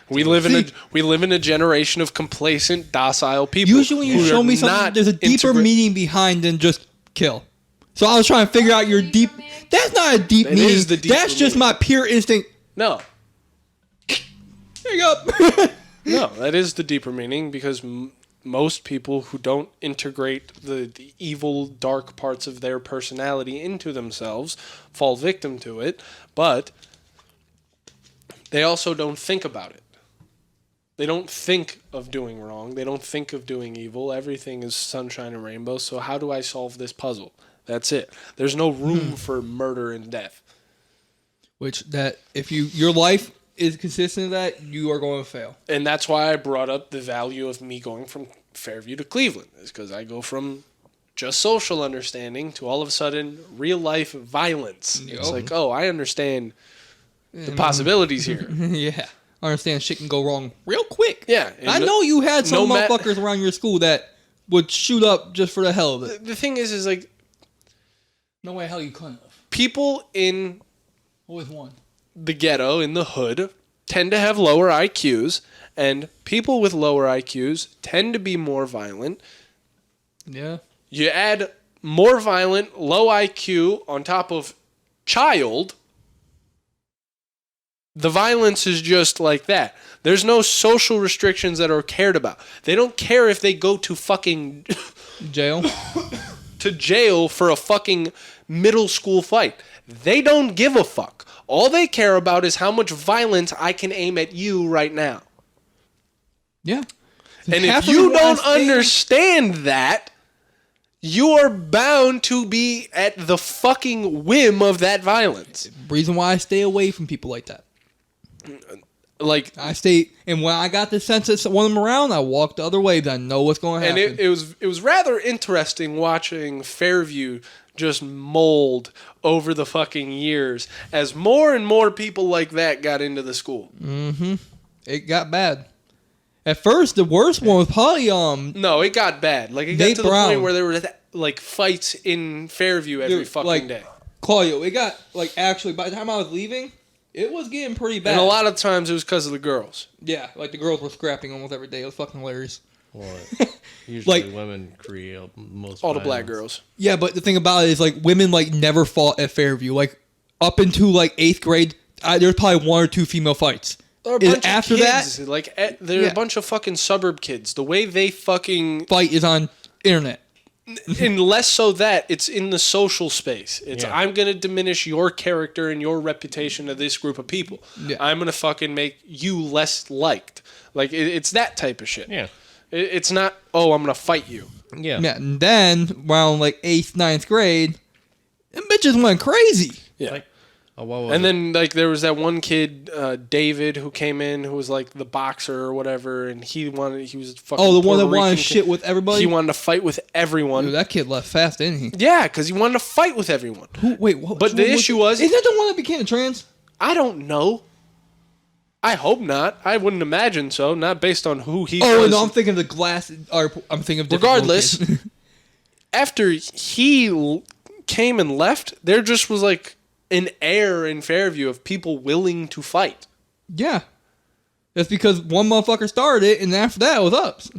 We live in a generation of complacent, docile people. Usually when you who show are me something, not there's a deeper meaning behind than just kill. So I was trying to figure out your deep... That's not a deep That meaning. is the deeper That's just meaning. my pure instinct. No, There you go. no, that is the deeper meaning because most people who don't integrate the evil, dark parts of their personality into themselves fall victim to it, but they also don't think about it. They don't think of doing wrong. They don't think of doing evil. Everything is sunshine and rainbows. So how do I solve this puzzle? That's it. There's no room for murder and death. Which, that if your life is consistent with that, you are going to fail. And that's why I brought up the value of me going from Fairview to Cleveland. Is because I go from just social understanding to all of a sudden real life violence. It's Yup. like, oh, I understand the possibilities here. Yeah. I understand shit can go wrong real quick. Yeah. and I know you had some no ma- motherfuckers around your school that would shoot up just for the hell of it. The thing is like No way hell you couldn't have. people in Always one. the ghetto, in the hood, tend to have lower IQs, and people with lower IQs tend to be more violent. Yeah. You add more violent, low IQ on top of child, the violence is just like that. There's no social restrictions that are cared about. They don't care if they go to fucking Jail. to jail for a fucking middle school fight. They don't give a fuck. All they care about is how much violence I can aim at you right now. Yeah. And Half if of you the don't last thing- understand that, you are bound to be at the fucking whim of that violence. Reason why I stay away from people like that. Like, I stayed, and when I got the sense that one of them around, I walked the other way. Then I know what's going to and happen. it was rather interesting watching Fairview just mold over the fucking years as more and more people like that got into the school. It got bad. At first, the worst one was probably No, it got bad. Like, it got Nate to the Brown. point where there were like fights in Fairview every Dude, fucking like, day. Claudio. It got like actually by the time I was leaving, it was getting pretty bad. And a lot of times it was because of the girls. Yeah, like the girls were scrapping almost every day. It was fucking hilarious. Well, usually Like- women create most All the black violence. girls. Yeah, but the thing about it is like women like never fought at Fairview. Like up into like 8th grade, there's probably 1 or 2 female fights. They're a Is bunch after of kids. Like, they're Yeah. a bunch of fucking suburb kids. The way they fucking... Fight is on internet. and less so that, it's in the social space. It's, Yeah. I'm going to diminish your character and your reputation of this group of people. Yeah. I'm going to fucking make you less liked. Like, it's that type of shit. Yeah. It's not, oh, I'm going to fight you. Yeah. Yeah, and then around like 8th, 9th grade, them bitches went crazy. Yeah. Like, what was And it? then, like, there was that one kid, David, who came in, who was, like, the boxer or whatever, and he was fucking Oh, the one that Puerto wanted Rican shit kid. with everybody. He wanted to fight with everyone. Dude, that kid left fast, didn't he? Yeah, because he wanted to fight with everyone. Wait, what? But the issue was- isn't that the one that became a trans? I don't know. I hope not. I wouldn't imagine so. Not based on who he Oh was. no, I'm thinking of the glass. Or I'm thinking of different Regardless, little kids. After he came and left, there just was like an air in Fairview of people willing to fight. Yeah, that's because one motherfucker started it, and after that it was us.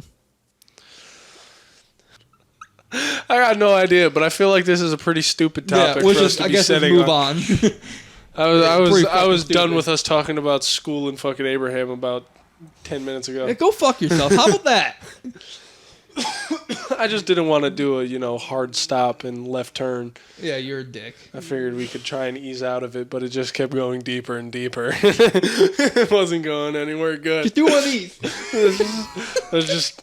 I got no idea, but I feel like this is a pretty stupid topic yeah, for us to I be guess let's setting move on. on. I pretty fucking was done stupid. with us talking about school and fucking Abraham about 10 minutes ago. Hey, go fuck yourself. How about that? I just didn't want to do a hard stop and left turn. Yeah, you're a dick. I figured we could try and ease out of it, but it just kept going deeper and deeper. It wasn't going anywhere good. Just do one of these. It was just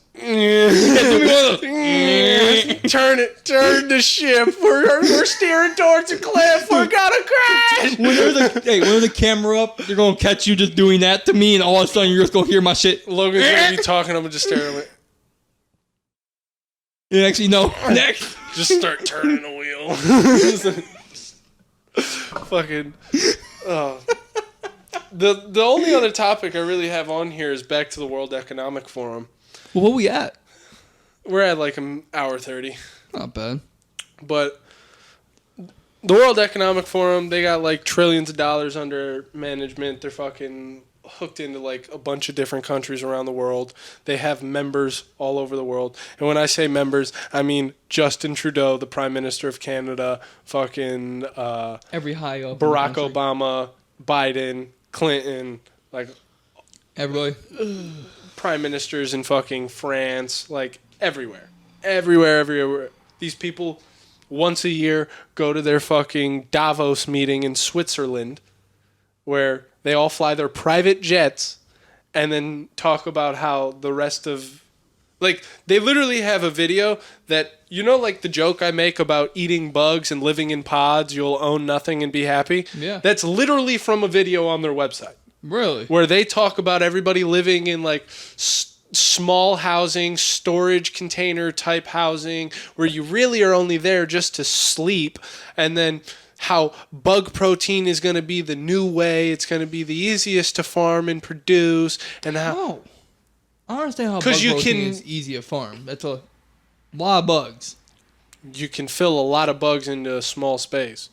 turn the ship. We're steering towards a cliff. We're gonna crash. When there's a camera up, they're gonna catch you just doing that to me, and all of a sudden you're just gonna hear my shit. Logan's gonna be talking. I'm gonna just stare at him. And actually, no. Next. Just start turning the wheel. Fucking. Oh. The only other topic I really have on here is back to the World Economic Forum. Well, what we at? We're at like an hour 30. Not bad. But the World Economic Forum, they got like trillions of dollars under management. They're fucking hooked into like a bunch of different countries around the world. They have members all over the world. And when I say members, I mean Justin Trudeau, the Prime Minister of Canada, fucking Every high up. Barack Obama, Biden, Clinton, like Everybody. prime ministers in fucking France, like everywhere. Everywhere. These people once a year go to their fucking Davos meeting in Switzerland where they all fly their private jets and then talk about how the rest of like they literally have a video that like the joke I make about eating bugs and living in pods, you'll own nothing and be happy. Yeah. That's literally from a video on their website Really? where they talk about everybody living in like small housing, storage container type housing, where you really are only there just to sleep, and then how bug protein is going to be the new way. It's going to be the easiest to farm and produce, and how Oh. I don't understand how 'Cause bug you protein can- is easy to farm. That's a lot of bugs. you can fill a lot of bugs into a small space.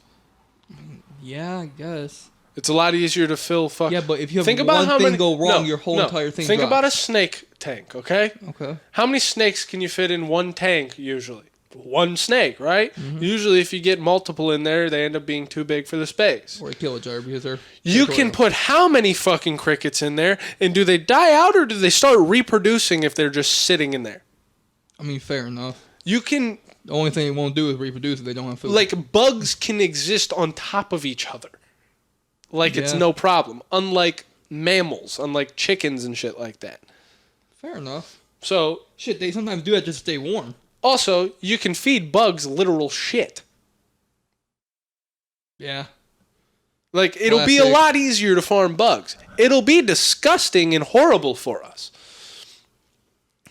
Yeah, I guess. It's a lot easier to fill. Yeah, but if you have Think about one how thing many go wrong, no, your whole no. entire thing Think drops. about a snake tank, okay? Okay. How many snakes can you fit in one tank usually? One snake, right? Mm-hmm. Usually if you get multiple in there, they end up being too big for the space. Or a kill a jar because they're You can put how many fucking crickets in there, and do they die out or do they start reproducing if they're just sitting in there? I mean, fair enough. You can, The only thing they won't do is reproduce if they don't have food. like, bugs can exist on top of each other. Like, it's Yeah. no problem. Unlike mammals, unlike chickens and shit like that. Fair enough. So, Shit, they sometimes do that just to stay warm. also, you can feed bugs literal shit. Yeah. Like, it'll be a Classic. lot easier to farm bugs. It'll be disgusting and horrible for us.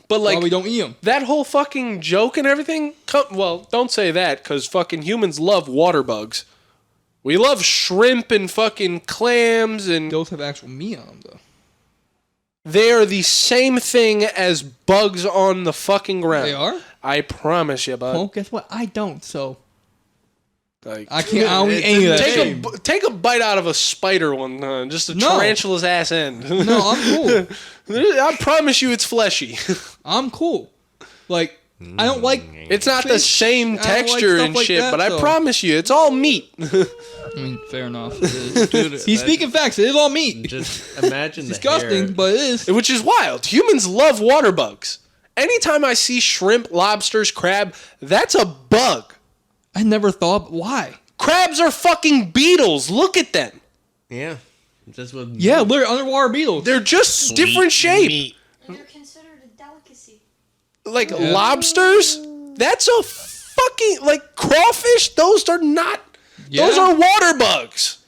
But, Why like, we don't eat them? that whole fucking joke and everything, well, don't say that, because fucking humans love water bugs. We love shrimp and fucking clams, and Those have actual meat on them, though. they are the same thing as bugs on the fucking ground. They are? I promise you, bud. Well, guess what? I don't, so Like, I can't. I don't eat any of that shit. take a bite out of a spider one time, just a No. tarantula's ass end. No, I'm cool. I promise you, it's fleshy. I'm cool. Like, I don't like. It's not the Fish. same I don't like texture stuff and like shit, that, but I so- promise you, it's all meat. I mean, fair enough. It is. Dude, He's speaking facts. It is all meat. Just imagine the Disgusting, hair. but it is. Which is wild. Humans love water bugs. Anytime I see shrimp, lobsters, crab, that's a bug. I never thought. Why? Crabs are fucking beetles. Look at them. Yeah. Just with Yeah, literally underwater beetles. They're just different shape. And they're considered a delicacy. Like lobsters, that's a fucking like crawfish. Those are not. Yeah. Those are water bugs.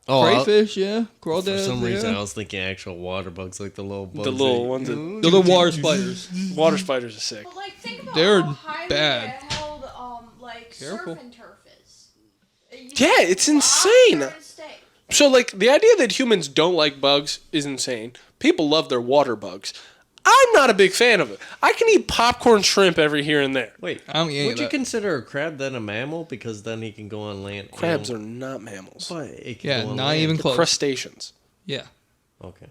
Oh, Crayfish, yeah. for Crawdads, some reason, yeah. I was thinking actual water bugs, like the little bugs. The little ones. Those are water spiders. Water spiders are sick. But like, think about They're how highly bad. held like Careful. surf and turf is. Yeah, it's insane. Lobster and steak. So like the idea that humans don't like bugs is insane. People love their water bugs. I'm not a big fan of it. I can eat popcorn shrimp every here and there. Wait, I don't eat any would of you that. consider a crab then a mammal? Because then he can go on land. Crabs are not mammals. But it can Yeah, go on not land. even close. Crustaceans. Yeah. Okay.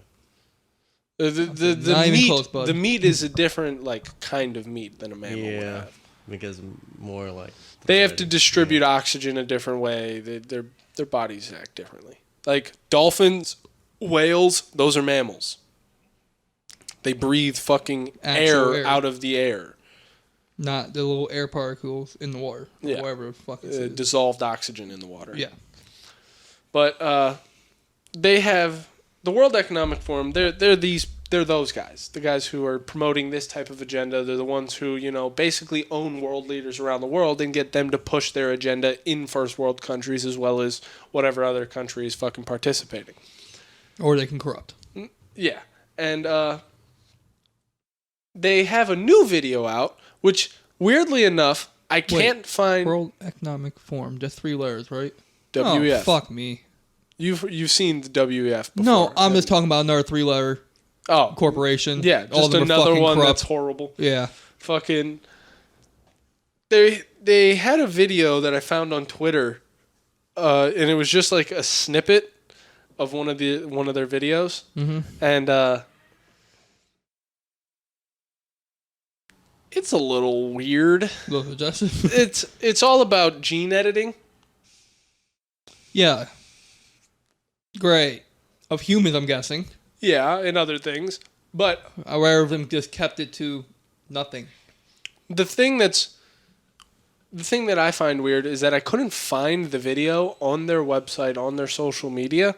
The Not even meat, close, bud. the meat is a different like kind of meat than a mammal would Yeah, have. because more like They have to distribute oxygen a different way. Their bodies act differently. Like dolphins, whales, those are mammals. They breathe fucking Actual air air. out of the air. Not the little air particles in the water. Yeah. Whatever the fuck it is. Dissolved oxygen in the water. Yeah. But they have the World Economic Forum. They're those guys, the guys who are promoting this type of agenda. They're the ones who basically own world leaders around the world and get them to push their agenda in first world countries as well as whatever other country is fucking participating. Or they can corrupt. Yeah, and they have a new video out, which weirdly enough I can't find. World Economic Forum. Just 3 letters, right? WEF. Oh, fuck me. You've seen the WEF before. No, I'm just talking about another 3-letter Oh, corporation. yeah, All just of them are another fucking one corrupt. that's horrible. Yeah. Fucking. They had a video that I found on Twitter, and it was just like a snippet of one of their videos, and it's a little weird. Look, adjusted. It's all about gene editing. Yeah. Great. Of humans, I'm guessing. Yeah, and other things. But Aware of them just kept it to nothing. the thing that I find weird is that I couldn't find the video on their website, on their social media,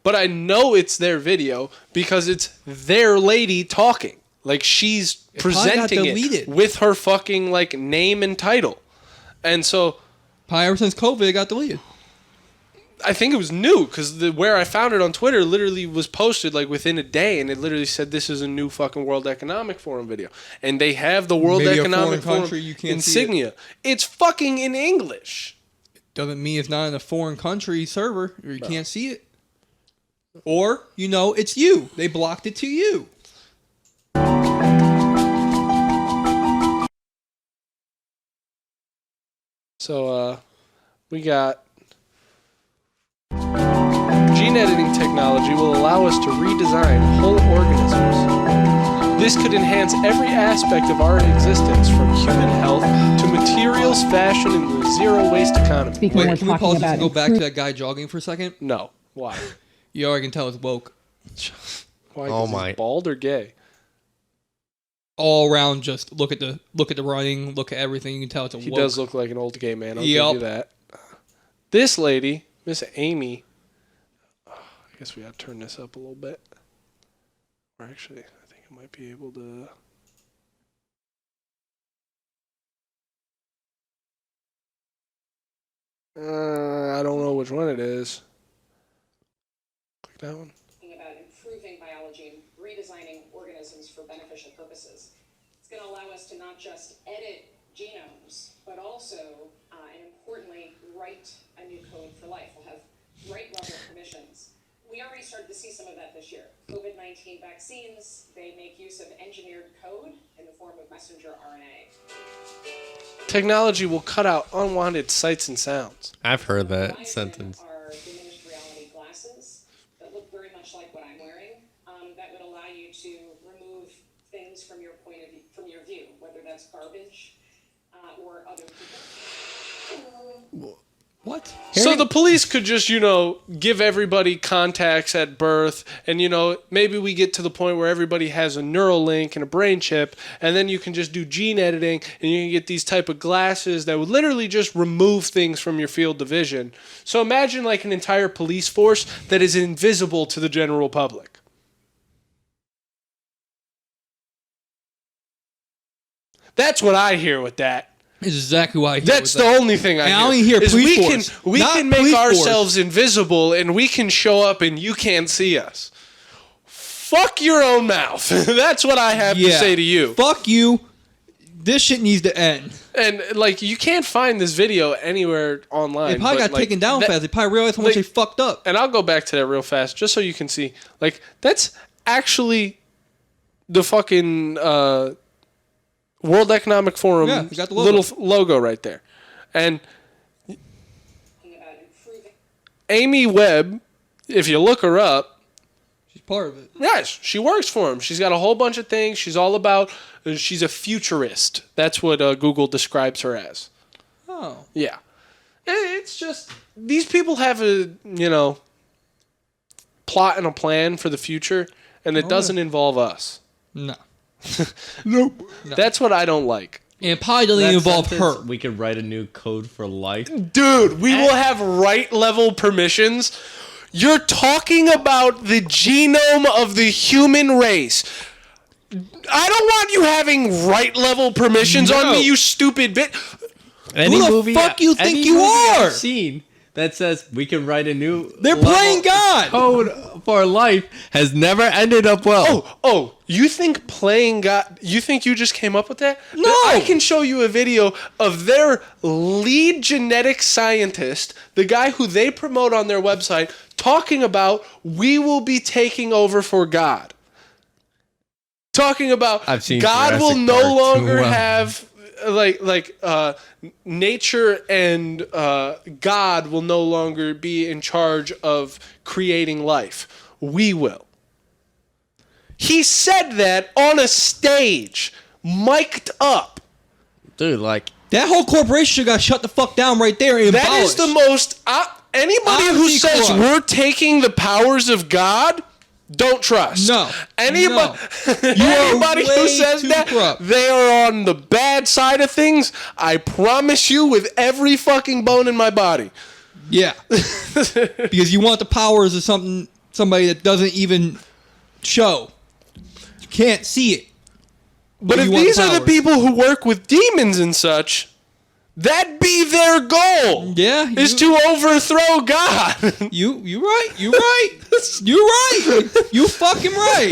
but I know it's their video because it's their lady talking. Like she's probably got presenting it deleted. with her fucking like name and title. And so Probably ever since COVID, it got deleted. I think it was new because where I found it on Twitter literally was posted like within a day, and it literally said this is a new fucking World Economic Forum video, and they have the World Maybe a Economic foreign Forum country, you can't see it. insignia. It's fucking in English. Doesn't mean it's not in a foreign country server or you can't see it. Or, it's you. They blocked it to you. So we got gene editing technology will allow us to redesign whole organisms. This could enhance every aspect of our existence, from human health to materials, fashion, and the zero waste economy. Speaking Wait, we're can we talking pause this about and go back to that guy jogging for a second? No, why? You already can tell it's woke. Why? Oh 'Cause he's my. bald or gay? All around, just look at the running, look at everything. You can tell it's a He woke. does look like an old gay man. I'll Yup. give you that. This lady, Miss Amy. I guess we gotta turn this up a little bit. Or actually, I think I might be able to. I don't know which one it is. that one. About improving biology and redesigning organisms for beneficial purposes. It's going to allow us to not just edit genomes, but also, and importantly, write a new code for life. We'll have right-level permissions. We already started to see some of that this year. COVID-19 vaccines, they make use of engineered code in the form of messenger RNA. Technology will cut out unwanted sights and sounds. I've heard that Horizon sentence. are diminished reality glasses that look very much like what I'm wearing. That would allow you to remove things from your point of view, from your view, whether that's garbage or other people. What? So the police could just, give everybody contacts at birth, and, maybe we get to the point where everybody has a neural link and a brain chip, and then you can just do gene editing, and you can get these type of glasses that would literally just remove things from your field of vision. So imagine like an entire police force that is invisible to the general public. That's what I hear with that. Is exactly why I hear That's with the that. only thing I And hear. I only hear is police we force, can not make police force. ourselves invisible and we can show up and you can't see us. Fuck your own mouth. That's what I have to say to you. Fuck you. This shit needs to end. And you can't find this video anywhere online. They probably but, got taken down that- fast. They probably realized how much they fucked up. And I'll go back to that real fast just so you can see. That's actually the fucking World Economic Forum Yeah, you got the logo. little logo right there. And About improving. Amy Webb, if you look her up, She's part of it. yes, she works for him. She's got a whole bunch of things. She's all about, she's a futurist. That's what Google describes her as. Oh. Yeah. It's just, these people have a, plot and a plan for the future, and it doesn't involve us. No. Nope. That's what I don't like. And it probably doesn't That involve sentence, her. We could write a new code for life. Dude, we will have right level permissions. You're talking about the genome of the human race. I don't want you having right level permissions on No. me, you stupid bit. Any Who the fuck you think any you movie are? I've seen that says we can write a new They're level playing God. code for life has never ended up well. Oh, you think playing God, you think you just came up with that? No. I can show you a video of their lead genetic scientist, the guy who they promote on their website, talking about we will be taking over for God. Talking about I've seen God will Jurassic no Park longer too. have nature and God will no longer be in charge of creating life. We will. He said that on a stage, mic'd up. Dude, That whole corporation got shut the fuck down right there and That is the most. Anybody who Honestly, says crushed. we're taking the powers of God, don't trust. No. Anybody, No. anybody who way says too that, corrupt. they are on the bad side of things. I promise you, with every fucking bone in my body. Yeah. Because you want the powers of somebody that doesn't even show. You can't see it. But if you want these are the powers. people who work with demons and such, that be their goal. Yeah. Is to overthrow God. You right. You right. You right. You fucking right.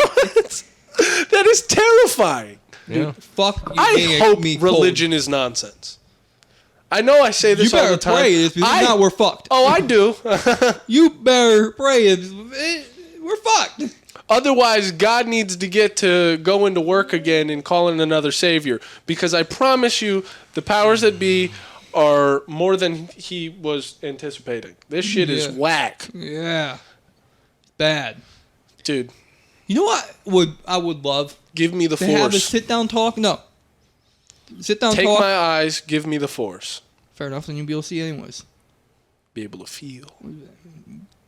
That is terrifying. yeah. Fuck you. I getting hope me cold. religion is nonsense. I know I say You this all better the time. pray if not, we're fucked. Oh, I do. You better pray if we're fucked. Otherwise, God needs to get to go into work again and call in another savior. Because I promise you, the powers that be are more than he was anticipating. This shit is Yeah. whack. Yeah. Bad. Dude, You know what I would love? give me the To have a force. sit down talk? No. Sit down Take talk. my eyes, give me the force. Fair enough, then you'll be able to see anyways. Be able to feel.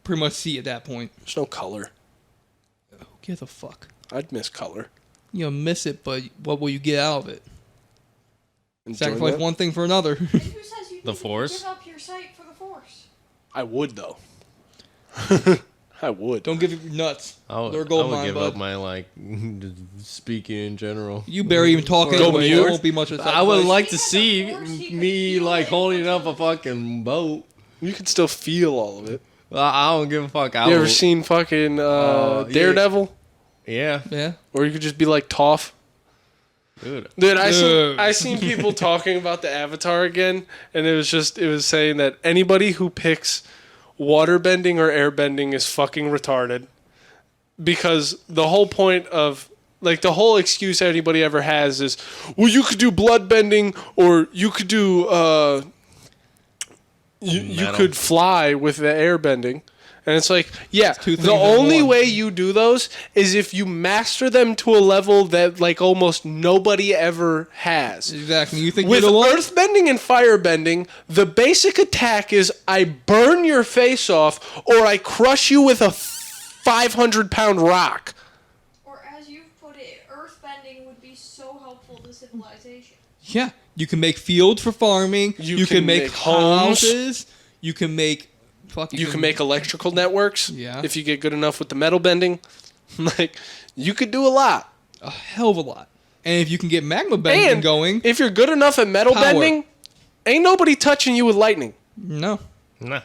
Pretty much see at that point. There's no color. Who gives a fuck? I'd miss color. You'll miss it, but what will you get out of it? Enjoy Sacrifice that. one thing for another. And who says you The need to Force? give up your sight for the Force? I would, though. I would. Don't give it your nuts. I They're would, gold I would mine, give bud. up my speaking in general. You barely even talk Go anyway. mute. There won't be much of a I would sacrifice. like to He has a see force, he could me feel like it holding until up a the- fucking boat. You can still feel all of it. Well, I don't give a fuck. You ever seen fucking yeah. Daredevil? Yeah, Yeah. Or you could just be like Toph. dude. Dude, Dude. I seen people talking about the Avatar again, and it was saying that anybody who picks waterbending or airbending is fucking retarded, because the whole point of like the whole excuse anybody ever has is, well, you could do blood bending or you could do you Metal. could fly with the airbending. And it's like, yeah, two things the in only one. way you do those is if you master them to a level that like almost nobody ever has. Exactly. You think With you're the one? earthbending and firebending, the basic attack is I burn your face off or I crush you with a 500-pound rock. Or as you've put it, earthbending would be so helpful to civilization. Yeah. You can make fields for farming. You can can make make homes. houses. You can make. Fuck. You can make electrical networks Yeah. if you get good enough with the metal bending. Like, you could do a lot. a hell of a lot. And if you can get magma bending And going, if you're good enough at metal Power. bending, ain't nobody touching you with lightning. no, Nah.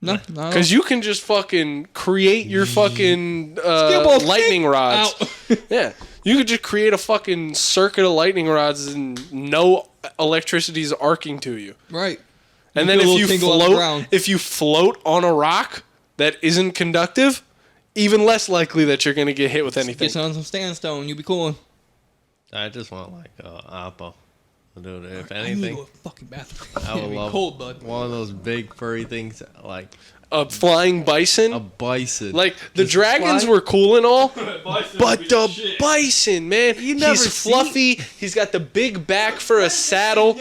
no. Because you can just fucking create your fucking Skibble, lightning kick rods. out. Yeah. You could just create a fucking circuit of lightning rods and no electricity's arcing to you. Right. And You then feel a if little you tingle on the float, ground. if you float on a rock that isn't conductive, even less likely that you're going to get hit with anything. Get on some sandstone, you'll be cool. I just want like Appa. Dude, if I need to anything, go to the fucking bathroom. I It's would gonna be love cold, bud. one of those big furry things, like A flying bison. a bison. Like the Just dragons fly- were cool and all, but the bison, man, never he's see- fluffy. He's got the big back for a saddle.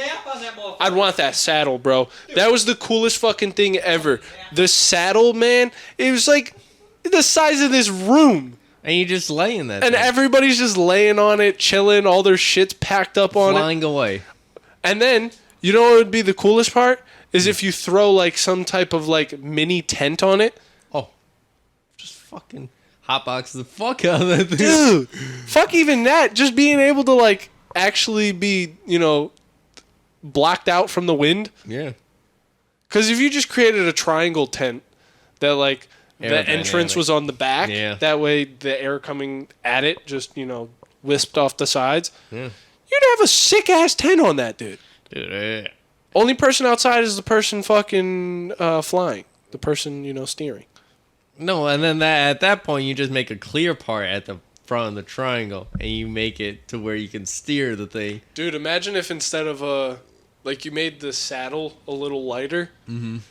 I'd want that saddle, bro. That was the coolest fucking thing ever. The saddle, man, it was like the size of this room. and you just lay in that And thing, everybody's just laying on it, chilling, all their shit's packed up on it. flying away. And then, you know what would be the coolest part? Is if you throw like some type of like mini tent on it. Oh, just fucking hotbox the fuck out of that thing. Dude, fuck even that. Just being able to like actually be, blocked out from the wind. Yeah. Because if you just created a triangle tent that like the entrance Aerodynamic. was on the back, Yeah. that way the air coming at it just, wisped off the sides, Yeah. you'd have a sick ass tent on that, dude. Dude, yeah. Only person outside is the person fucking flying. The person, steering. No, and then at that point you just make a clear part at the front of the triangle, and you make it to where you can steer the thing. Dude, imagine if instead of you made the saddle a little lighter, and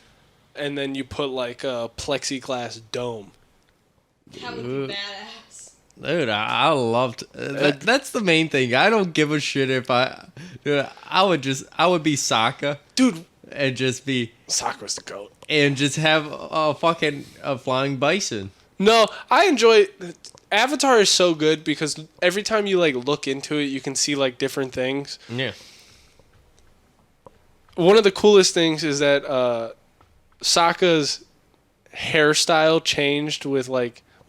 then you put like a plexiglass dome. That would be badass. Dude, I loved that's the main thing. I don't give a shit if I would be Sokka Dude, and just be Sakura's the goat. and just have a flying bison. No, I enjoy Avatar is so good because every time you like look into it, you can see like different things. Yeah. One of the coolest things is that Sokka's hairstyle changed with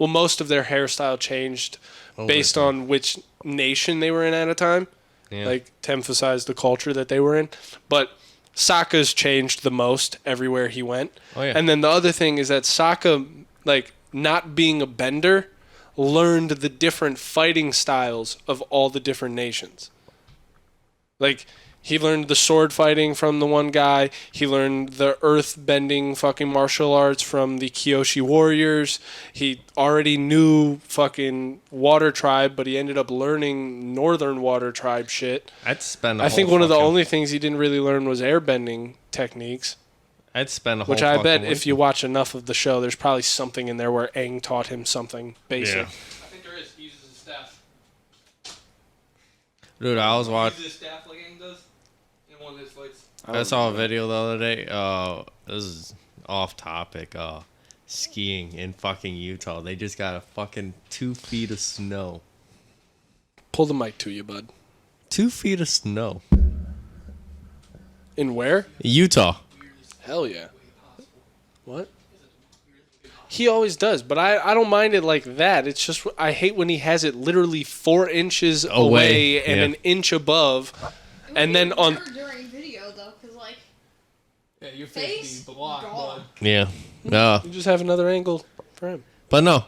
most of their hairstyle changed based on which nation they were in at a time. Yeah. To emphasize the culture that they were in. But Sokka's changed the most everywhere he went. Oh, yeah. And then the other thing is that Sokka, not being a bender, learned the different fighting styles of all the different nations. He learned the sword fighting from the one guy. He learned the earth bending fucking martial arts from the Kyoshi warriors. He already knew fucking water tribe, but he ended up learning northern water tribe shit. I'd spend. I think one of the only things he didn't really learn was airbending techniques, I'd spend a whole. which I bet fucking if you watch enough of the show, there's probably something in there where Aang taught him something basic. Yeah. I think there is. He uses his staff. Dude, I was watching. He uses his staff like Aang does in one of his fights. I saw a video the other day. This is off topic. Skiing in fucking Utah. They just got a fucking 2 feet of snow. Pull the mic to you, bud. 2 feet of snow. In where? Utah. Hell yeah. What? He always does, but I don't mind it like that. It's just I hate when he has it literally 4 inches away and yeah. an inch above. It would And be then on- weird during video though, because Yeah, your face face be blocked, gone. bud. Yeah. No, You just have another angle for him. but no.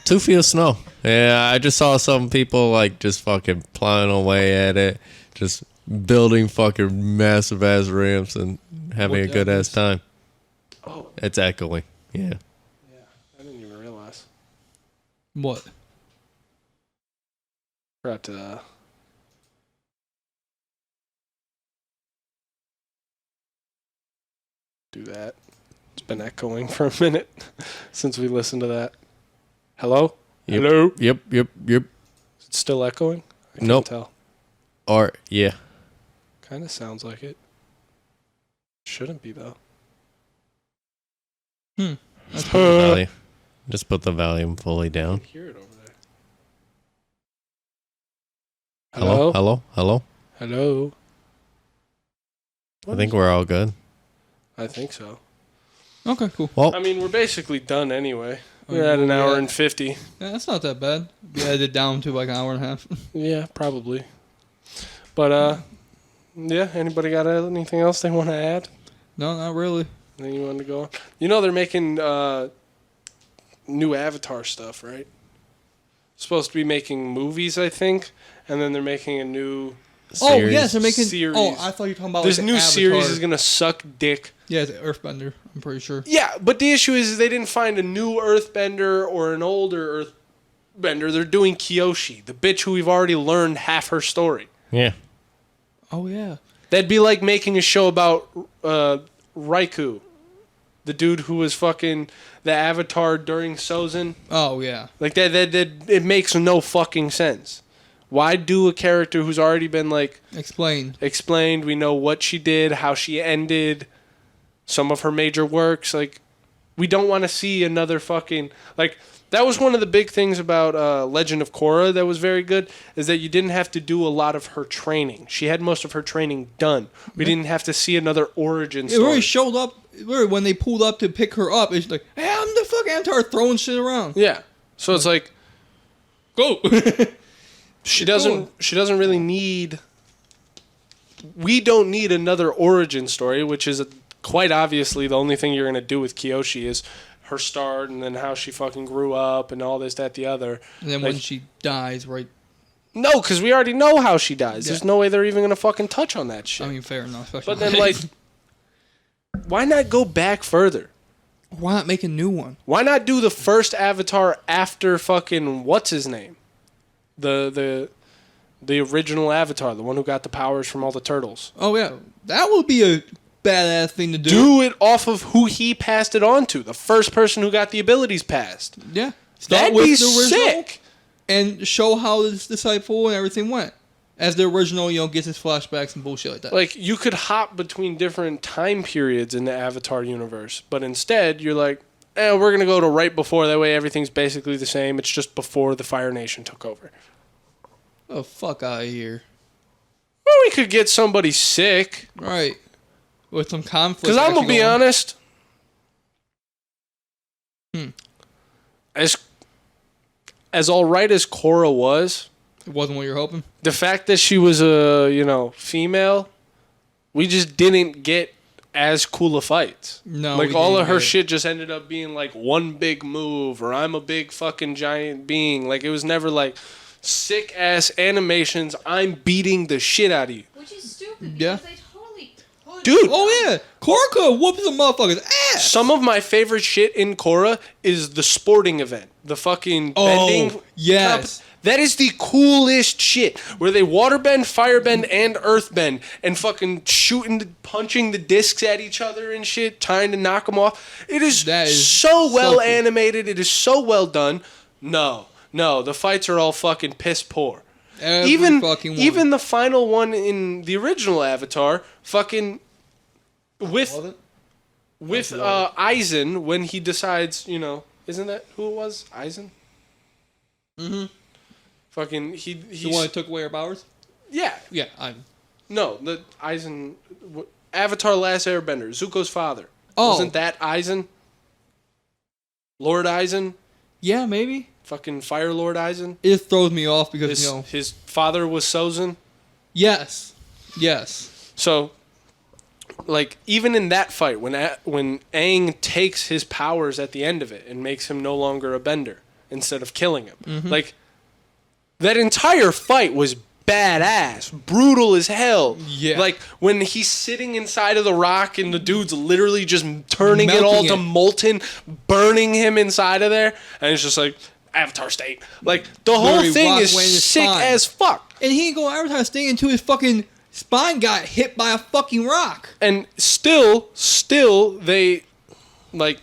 2 feet of snow. Yeah, I just saw some people like just fucking plowing away at it, just building fucking massive ass ramps and having What a good that ass is? time. Oh, It's echoing. Yeah. I didn't even realize. What? Forgot to. Do that. It's been echoing for a minute since we listened to that. Hello? Yep. Hello? Yep. Is it still echoing? I can't Nope. tell. Or yeah. Kind of sounds like it. Shouldn't be, though. Just put the volume. Just put the volume fully I down. can hear it over there. Hello. Hello. Hello? I think we're all good. I think so. Okay, cool. Well, I mean, we're basically done anyway. Oh, We're at an hour yeah. and 50. Yeah, that's not that bad. We edited it down to like an hour and a half. Yeah, probably. But, yeah, anybody got anything else they want to add? No, not really. Anything you wanted to go on? You know they're making new Avatar stuff, right? Supposed to be making movies, I think, and then they're making a new... Oh, series. yes, they're making... Series. Oh, I thought you were talking about This like, new the series Avatar. is going to suck dick. Yeah, it's Earthbender, I'm pretty sure. Yeah, but the issue is they didn't find a new Earthbender or an older Earthbender. They're doing Kyoshi, the bitch who we've already learned half her story. yeah. Oh, yeah. That'd be like making a show about Raikou, the dude who was fucking the Avatar during Sozin. Oh, yeah. Like that it makes no fucking sense. Why do a character who's already been like Explain. explained? We know what she did, how she ended, some of her major works. Like, we don't want to see another fucking like. That was one of the big things about Legend of Korra that was very good, is that you didn't have to do a lot of her training. She had most of her training done. We didn't have to see another origin It story. really showed up. Literally, when they pulled up to pick her up, it's like, hey, I'm the fucking Avatar throwing shit around. Yeah. So it's like Go. she doesn't really need. We don't need another origin story, which is quite obviously the only thing you're going to do with Kyoshi is her start and then how she fucking grew up and all this, that, the other. And then Like- when she dies, right? No, because we already know how she dies. There's Yeah. no way they're even going to fucking touch on that shit. I mean, fair enough. especially But then, like, why not go back further? why not make a new one? Why not do the first Avatar after fucking what's his name, the original Avatar, the one who got the powers from all the turtles? Oh, yeah. That would be a badass thing to do. Do it off of who he passed it on to, the first person who got the abilities passed. Yeah. Start That'd with be the original sick. and show how this disciple and everything went. As the original, gets his flashbacks and bullshit like that. Like, you could hop between different time periods in the Avatar universe, but instead you're like, we're going to go to right before. That way everything's basically the same. It's just before the Fire Nation took over. Oh, fuck out of here. Well, we could get somebody sick. Right. With some conflict. Because I'm going to actually be going. honest. Hmm. As all right as Korra was, It wasn't what you're hoping. the fact that she was a, female, we just didn't get as cool of fights. No. Like, we all didn't of her get it. shit just ended up being, like, one big move, or I'm a big fucking giant being. Like, it was never, like, sick-ass animations, I'm beating the shit out of you. Which is stupid Yeah. because they totally could. Dude! Oh, yeah. Korra whoops the motherfucker's ass. Some of my favorite shit in Korra is the sporting event. The fucking bending. yes. That is the coolest shit. Where they waterbend, firebend, and earthbend. And fucking punching the discs at each other and shit. Trying to knock them off. It is, That is so well so cool. animated. It is so well done. No. The fights are all fucking piss poor. Every fucking one. Even the final one in the original Avatar, fucking with Aizen, when he decides, isn't that who it was? Aizen? Mhm. Fucking The he's one that took away our powers? yeah. Yeah, I'm. No, the Aizen Avatar Last Airbender, Zuko's father. Oh. Wasn't that Aizen? Lord Aizen? Yeah, maybe. Fucking Fire Lord Aizen? It just throws me off because, His father was Sozin. Yes. Yes. So like even in that fight when Aang takes his powers at the end of it and makes him no longer a bender instead of killing him, like that entire fight was badass, brutal as hell. Yeah. Like when he's sitting inside of the rock and the dude's literally just turning it Melting all to it. molten, burning him inside of there, and it's just like Avatar state. Like the whole Literally thing rock is weighing his sick spine. as fuck. And he ain't going Avatar sting until his fucking spine got hit by a fucking rock. And still they like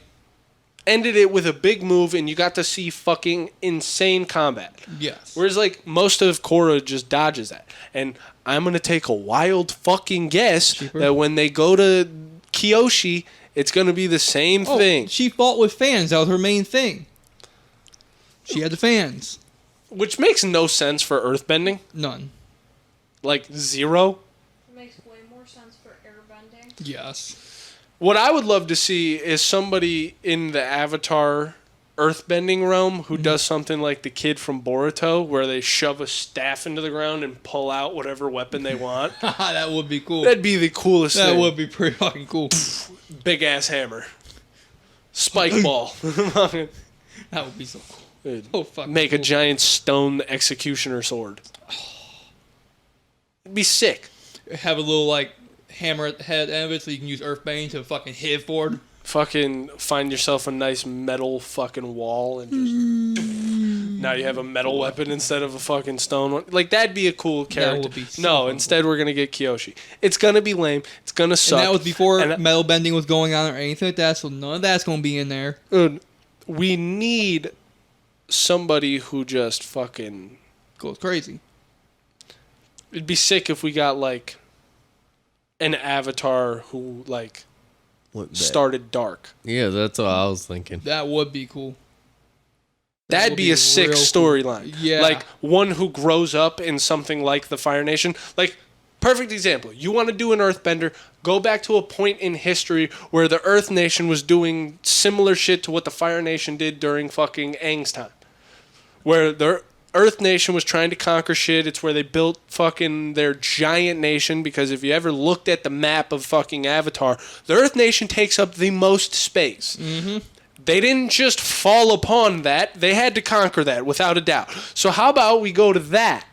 ended it with a big move, and you got to see fucking insane combat. Yes. Whereas like most of Korra just dodges that. And I'm gonna take a wild fucking guess that when they go to Kyoshi, it's gonna be the same thing. She fought with fans. That was her main thing. She had the fans. Which makes no sense for earthbending. None. Like zero. It makes way more sense for airbending. Yes. What I would love to see is somebody in the Avatar earthbending realm who does something like the kid from Boruto, where they shove a staff into the ground and pull out whatever weapon they want. That would be cool. That'd be the coolest That thing. would be pretty fucking cool. Big ass hammer. Spike ball. That would be so cool. Dude, Oh, fuck. make a cool. giant stone executioner sword. It'd be sick. Have a little, like, hammer at the head end of it so you can use Earthbane to fucking hit it forward. Fucking find yourself a nice metal fucking wall and just now you have a metal weapon instead of a fucking stone one. Like that'd be a cool character. would be so no, fucking instead we're gonna get Kyoshi. It's gonna be lame. It's gonna suck. And that was before And metal bending was going on or anything like that, so none of that's going to be in there. dude, we need somebody who just fucking. Goes crazy. It'd be sick if we got like an Avatar who like started dark. Yeah, that's what I was thinking. That would be cool. That That'd would be be a sick real cool. storyline. Yeah. Like one who grows up in something like the Fire Nation. Like, perfect example. You want to do an Earthbender, go back to a point in history where the Earth Nation was doing similar shit to what the Fire Nation did during fucking Aang's time. Where the Earth Nation was trying to conquer shit. It's where they built fucking their giant nation, because if you ever looked at the map of fucking Avatar, the Earth Nation takes up the most space. Mm-hmm. They didn't just fall upon that. They had to conquer that, without a doubt. So how about we go to that?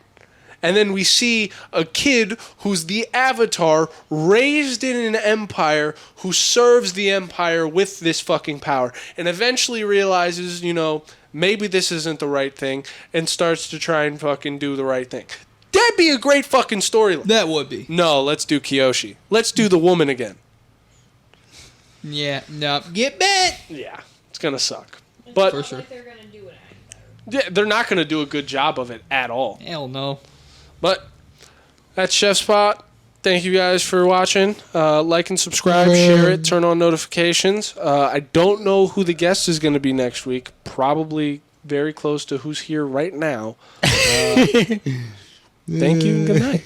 And then we see a kid who's the Avatar, raised in an empire, who serves the empire with this fucking power, and eventually realizes, you know, maybe this isn't the right thing, and starts to try and fucking do the right thing. That'd be a great fucking storyline. That would be. No, let's do Kyoshi. Let's do the woman again. Yeah, no. Get bent! Yeah, it's gonna suck. It's But not sure. like they're gonna do it any better. yeah, they're not gonna do a good job of it at all. Hell no. But that's Chef Spot. Thank you guys for watching. Like and subscribe, share it, turn on notifications. I don't know who the guest is going to be next week. Probably very close to who's here right now. Thank you and good night.